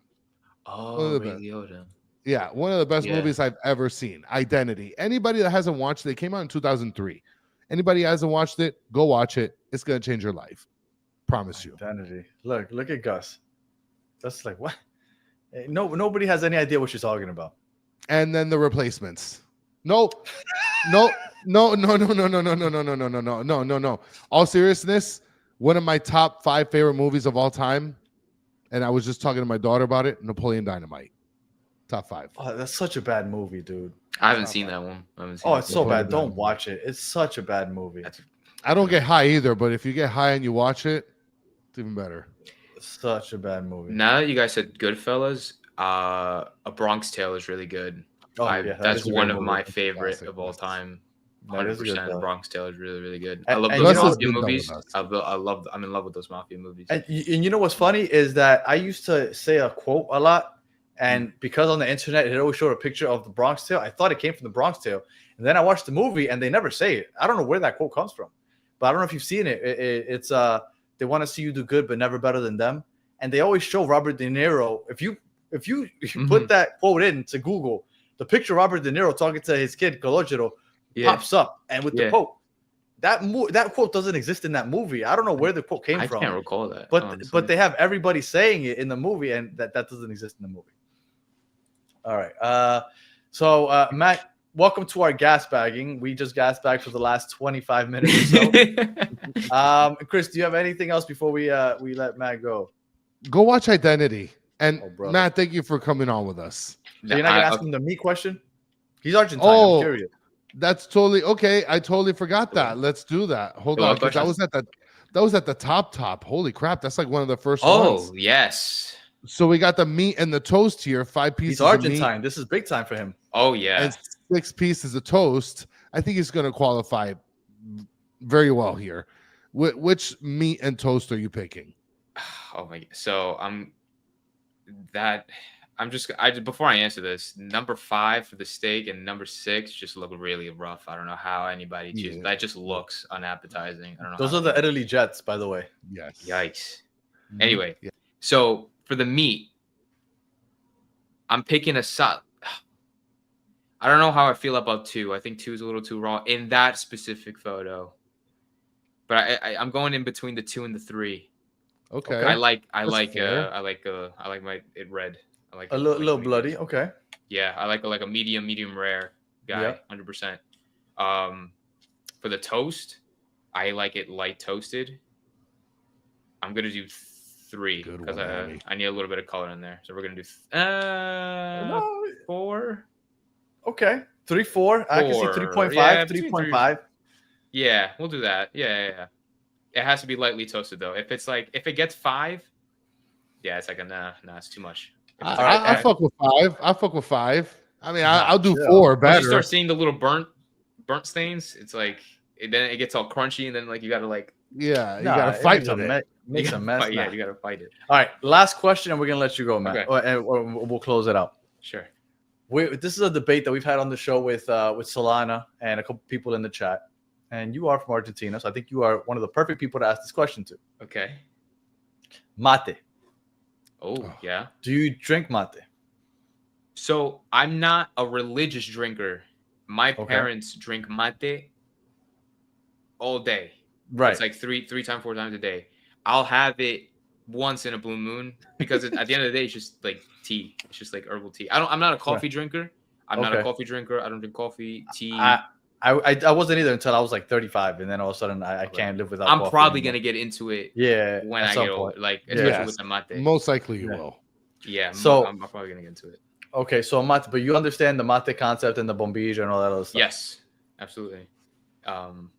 Oh, Ray Ray Liotta. Yeah, one of the best Yeah. movies I've ever seen. Identity. Anybody that hasn't watched it, it came out in 2003. Anybody that hasn't watched it, go watch it. It's gonna change your life. Promise you. Identity. Look at Gus. That's like what? Nobody has any idea what she's talking about. And then the replacements. No. No. All seriousness, one of my top 5 favorite movies of all time, and I was just talking to my daughter about it, Napoleon Dynamite. Top 5. Oh, that's such a bad movie, dude. I haven't seen that one. It's so bad. Don't watch it. It's such a bad movie. I don't get high either, but if you get high and you watch it, it's even better. Such a bad movie. Now that you guys said Goodfellas, A Bronx Tale is really good. That's one of my favorite of all time. 100%. The Bronx Tale is really, really good. I love those mafia movies. I'm in love with those mafia movies. And you know what's funny is that I used to say a quote a lot, and because on the internet it always showed a picture of the Bronx Tale, I thought it came from the Bronx Tale, and then I watched the movie and they never say it. I don't know where that quote comes from, but I don't know if you've seen it. It's they want to see you do good, but never better than them, and they always show Robert De Niro. If you put that quote into Google, the picture of Robert De Niro talking to his kid Calogero pops up, and with the quote, that quote doesn't exist in that movie. I don't know where the quote came from. I can't recall that. But they have everybody saying it in the movie, and that doesn't exist in the movie. All right. So Matt, welcome to our gas bagging. We just gas bagged for the last 25 minutes or so. Chris, do you have anything else before we let Matt go? Go watch Identity. And Matt, thank you for coming on with us. So you're not gonna ask him the me question? He's Argentine. I'm curious. That's totally okay. I totally forgot that. Let's do that. Hold on, because that was at the top. Holy crap, that's like one of the first ones. Oh yes. So we got the meat and the toast here. 5 pieces. He's Argentine. This is big time for him. Oh yeah. And 6 pieces of toast. I think he's going to qualify very well here. Which meat and toast are you picking? Oh my. So before I answer this, number 5 for the steak and number 6 just look really rough. I don't know how anybody chooses. That just looks unappetizing. I don't know. Those are the Italy Jets, by the way. Yes. Yikes. Anyway, so for the meat, I'm picking I don't know how I feel about 2. I think 2 is a little too raw in that specific photo. But I'm going in between the 2 and the 3. Okay. I like my it red. I like a little bloody. Okay. Yeah, I like a medium rare guy. 100%. For the toast, I like it light toasted. I'm gonna do 3 because I need a little bit of color in there. So we're gonna do 4. Okay, 3, 4. I can see 3.5, 3.5. Yeah, we'll do that. Yeah. It has to be lightly toasted though. If it gets 5, yeah, it's like nah, it's too much. I fuck with 5. I fuck with 5. I mean, I'll do 4 better. Once you start seeing the little burnt stains, it's like then it gets all crunchy, and then like you gotta you gotta fight with it. Makes a mess. Yeah, you gotta fight it. All right, last question, and we're gonna let you go, Matt. Okay. And we'll close it out. Sure. This is a debate that we've had on the show with Solana and a couple people in the chat. And you are from Argentina, so I think you are one of the perfect people to ask this question to. Okay. Mate. Oh, yeah. Do you drink mate? So I'm not a religious drinker. My parents drink mate all day. Right. It's like 3 times, 4 times a day. I'll have it once in a blue moon because at the end of the day, it's just like tea. It's just like herbal tea. I'm not a coffee drinker. I'm not a coffee drinker. I don't drink coffee, tea. I wasn't either until I was like 35, and then all of a sudden I can't live without. I'm probably gonna get into it. Yeah, when I get older, like especially with the mate. Most likely you will. Yeah, so I'm probably gonna get into it. Okay, so mate, but you understand the mate concept and the bombilla and all that other stuff. Yes, absolutely.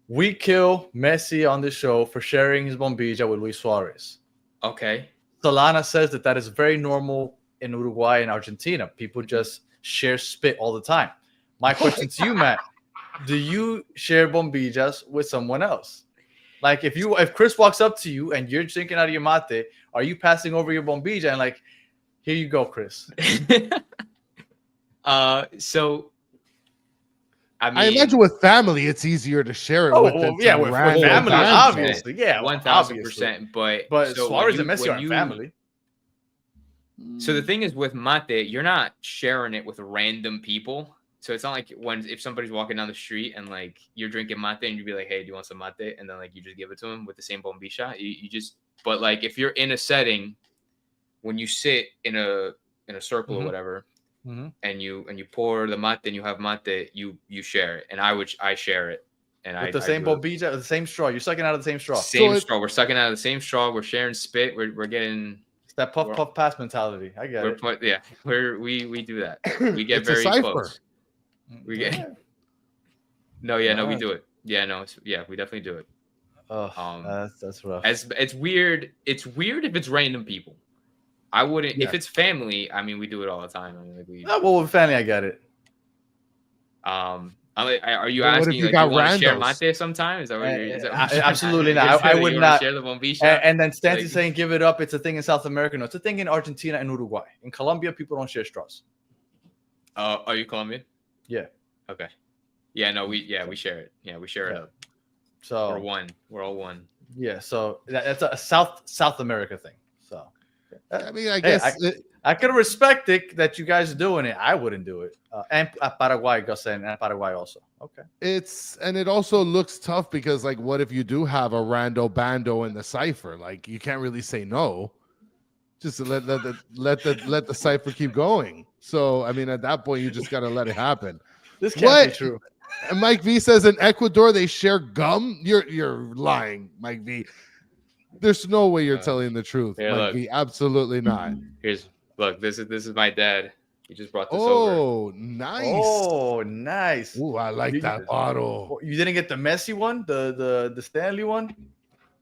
We kill Messi on this show for sharing his bombilla with Luis Suarez. Okay. Solana says that is very normal in Uruguay and Argentina. People just share spit all the time. My question to you, Matt. Do you share bombillas with someone else? Like if Chris walks up to you and you're drinking out of your mate, are you passing over your bombilla and like, here you go, Chris? So I mean, I imagine with family, it's easier to share it with them. Yeah, with family, obviously. Yeah, 1,000%. But so Suarez and Messi are family. So the thing is with mate, you're not sharing it with random people. So it's not like if somebody's walking down the street and like you're drinking mate and you'd be like, hey, do you want some mate? And then like you just give it to them with the same bombilla. You just But like if you're in a setting when you sit in a circle or whatever, and you pour the mate and you have mate, you share it, and I share it, and with the same bombilla, the same straw. You're sucking out of the same straw. Same straw. We're sucking out of the same straw. We're sharing spit. We're getting that puff pass mentality. I get it. We do that. We get It's a very cipher. close. We get no, we do it. Yeah, no, we definitely do it. Oh, that's rough. It's weird. It's weird if it's random people. I wouldn't. If it's family, I mean, we do it all the time. I mean, like well, with family, I get it. Are you But what if asking? you Like, got you want to share randos? mate sometime? Is that what you're? Is that what Absolutely not. I would you not share the bombilla. And then Stancy's saying, "Give it up." It's a thing in South America. No, it's a thing in Argentina and Uruguay. In Colombia, people don't share straws. Are you Colombian? Yeah. Okay. Yeah. No. We share it. Yeah, we share it up. So we're one. We're all one. Yeah. So that's a South America thing. So I mean, I guess I could respect it that you guys are doing it. I wouldn't do it. And Paraguay, Gus, and Paraguay also. Okay. it also looks tough because like, what if you do have a rando bando in the cipher? Like, you can't really say no. Just to let the cipher keep going. So I mean, at that point, you just gotta let it happen. This can't be true. And Mike V says in Ecuador they share gum. You're lying, Mike V. There's no way you're telling the truth, Mike look. V. Absolutely not. Look. This is my dad. He just brought this over. Oh, nice. Oh, nice. Ooh, I like that bottle. You didn't get the messy one, the Stanley one.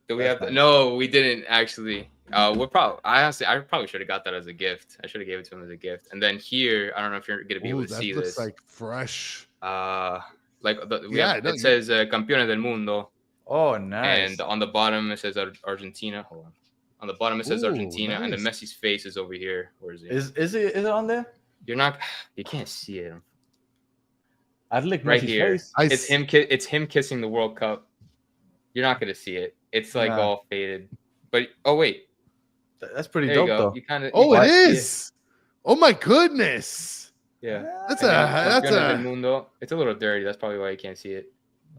Do we have to? No, we didn't actually. I probably should have got that as a gift. I should have gave it to him as a gift. And then here, I don't know if you're gonna be able to see looks this. like fresh. It says Campeones del Mundo. Oh, nice. And on the bottom it says Argentina. Hold on. On the bottom it says Argentina, and the nice. Messi's face is over here. Where is he? Is it on there? You can't see it. I'd lick Right Messi's here. face. It's him kissing the World Cup. You're not gonna see it. It's like all faded. But wait. That's pretty There dope, you go. though. You kind of. It is. Oh my goodness. Yeah. That's Campeones del Mundo. It's a little dirty. That's probably why you can't see it.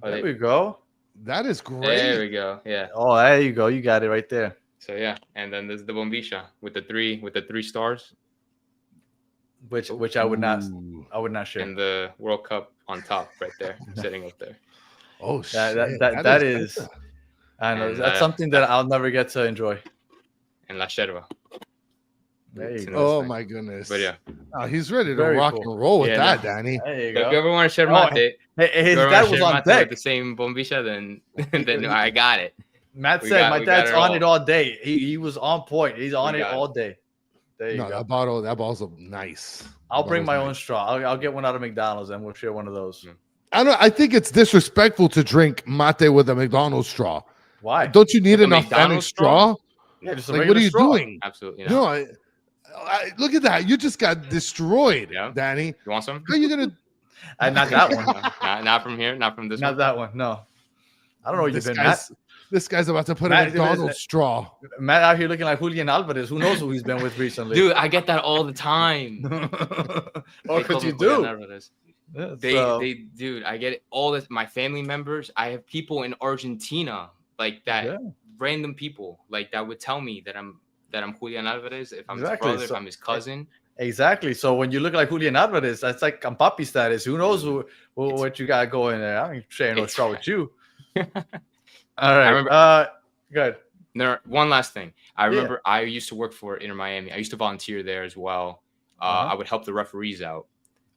There we go. That is great. There we go. Yeah. Oh, there you go. You got it right there. So yeah, and then there's the bombilla with the three stars, Which I would not share. and the World Cup on top right there, sitting up there. Oh shit. That is I know And, that's something that I'll never get to enjoy. And la yerba. There you go. Oh my goodness. But yeah, he's ready to Very rock cool. and roll with Yeah, that, no. Danny. There you if go. you ever want to share Oh, mate, His dad was on deck. with the same bombilla, then I got it. Matt We said got- my we got dad's it on all. it all day. He was on point. He's on We it got all day. There you No, go. that bottle's nice. I'll That bring my bottle's own nice. straw. I'll get one out of McDonald's and we'll share one of those. I think it's disrespectful to drink mate with a McDonald's straw. Why? Don't you need With an a authentic McDonald's straw? Yeah, just a Like, what regular are you straw. doing? Absolutely. No, look at that. You just got destroyed, Yeah. Danny. You want some? How are you gonna? Not that one. Not from here. Not from this Not one. that one. No. I don't know where you've been, This guy's about to put Matt, a McDonald's straw. Matt out here looking like Julian Alvarez. Who knows who he's been with recently? Dude, I get that all the time. Or They could call you me do? Julian Alvarez. Yeah, Dude, I get it all this. My family members, I have people in Argentina like that, Yeah. random people like that would tell me that I'm Julian Alvarez, if I'm Exactly. his brother, if I'm his cousin. Exactly. So when you look like Julian Alvarez, that's like Campapi status. Who knows what you got going there? I ain't sharing no It's straw with you. All right. remember- Good. One last thing. I remember I used to work for Inter Miami. I used to volunteer there as well. I would help the referees out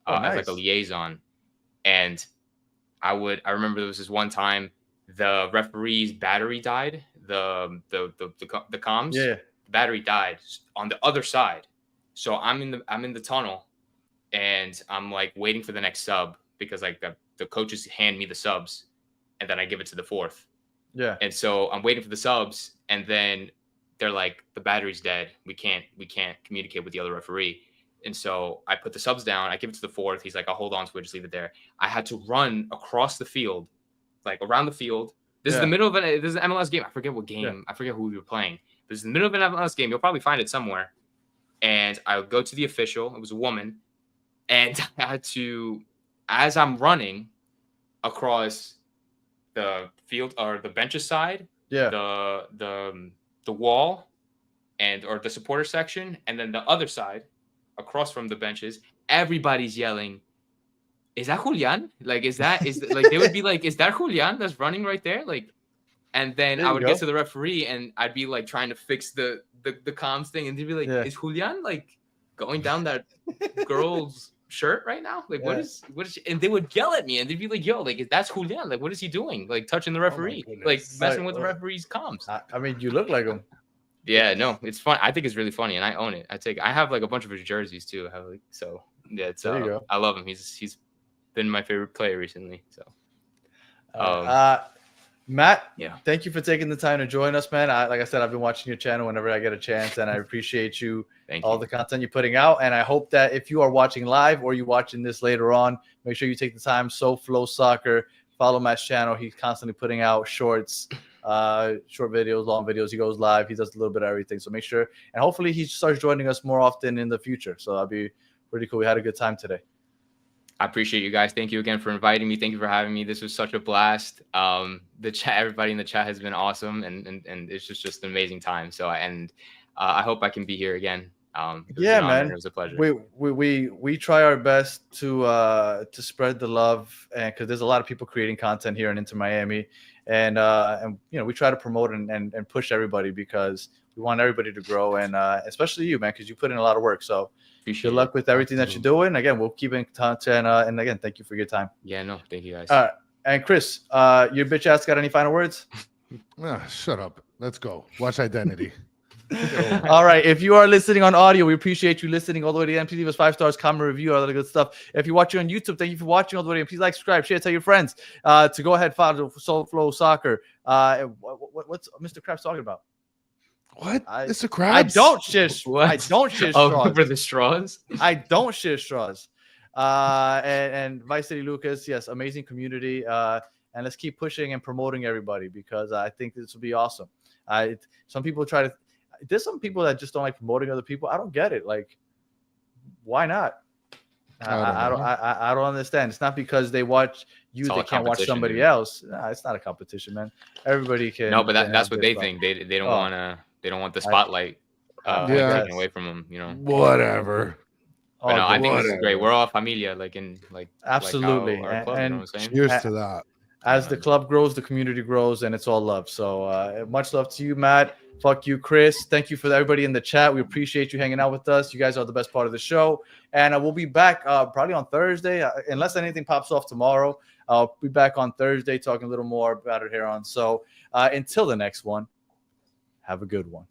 as like a liaison. And I remember there was this one time the referee's battery died. The comms. Yeah. The battery died on the other side. So I'm in the tunnel and I'm like waiting for the next sub because like the coaches hand me the subs and then I give it to the fourth. Yeah. And so I'm waiting for the subs, and then they're like, the battery's dead. We can't communicate with the other referee. And so I put the subs down. I give it to the fourth. He's like, I'll hold on to it. Just leave it there. I had to run across the field, like around the field. This is the middle of this is an MLS game. I forget what game. Yeah. I forget who we were playing. This is the middle of an MLS game. You'll probably find it somewhere. And I would go to the official. It was a woman. And I had to, as I'm running across the field or the benches side, Yeah. the the wall or the supporter section, and then the other side, across from the benches, everybody's yelling, "Is that Julian? Like, like they would be like, is that Julian that's running right there?" Like, and then I would get to the referee and I'd be like trying to fix the comms thing, and they'd be like, "Is Julian like going down that girl's shirt right now? Like, what is?" And they would yell at me, and they'd be like, "Yo, like, that's Julian. Like, what is he doing? Like, touching the referee, like messing with the referee's comms." I mean, you look like him. Yeah, no, it's fun. I think it's really funny, and I own it. I have like a bunch of his jerseys too. Yeah, it's there you go. I love him. He's been my favorite player recently. So, Matt, yeah, thank you for taking the time to join us, man. Like I said, I've been watching your channel whenever I get a chance, and I appreciate you the content you're putting out. And I hope that if you are watching live or you're watching this later on, make sure you take the time. SoFloSoccer, follow Matt's channel. He's constantly putting out shorts, short videos, long videos. He goes live. He does a little bit of everything. So make sure, and hopefully he starts joining us more often in the future. So that'd be pretty cool. We had a good time today. I appreciate you guys. Thank you again for inviting me. Thank you for having me. This was such a blast. The chat, everybody in the chat has been awesome, and it's just an amazing time. So I hope I can be here again. Yeah, man, it was a pleasure. We try our best to spread the love, and because there's a lot of people creating content here in Inter Miami, and you know, we try to promote and push everybody because we want everybody to grow, and especially you, man, because you put in a lot of work. So good luck with everything that you're doing. Again, we'll keep in touch, and again, thank you for your time. Yeah, no, thank you guys. And Chris, your bitch ass got any final words? Shut up. Let's go. Watch Identity. All right. If you are listening on audio, we appreciate you listening all the way to the end. Please leave us 5 stars, comment, review, all that good stuff. If you're watching on YouTube, thank you for watching all the way to the end. Please like, subscribe, share, tell your friends to go ahead, follow SoFloSoccer. What's Mr. Krabs talking about? What? Mr. Krabs? I don't shish. I don't shish straws. For the straws? I don't shish straws. And Vice City Lucas, yes, amazing community. And let's keep pushing and promoting everybody because I think this will be awesome. Some people there's some people that just don't like promoting other people. I don't get it. Like, why not? I don't understand. It's not because they watch you, they can't watch somebody else. Nah, it's not a competition, man. Everybody can. No, but that's what they think. They don't want to. They don't want the spotlight taken away from them. You know. Whatever. But no, I think this is great. We're all familia, absolutely. Like our club, and you know what I'm saying? Cheers to that. As the club grows, the community grows, and it's all love. So much love to you, Matt. Fuck you, Chris. Thank you for everybody in the chat. We appreciate you hanging out with us. You guys are the best part of the show. And we'll be back probably on Thursday, unless anything pops off tomorrow. I'll be back on Thursday talking a little more about it here on. So until the next one, have a good one.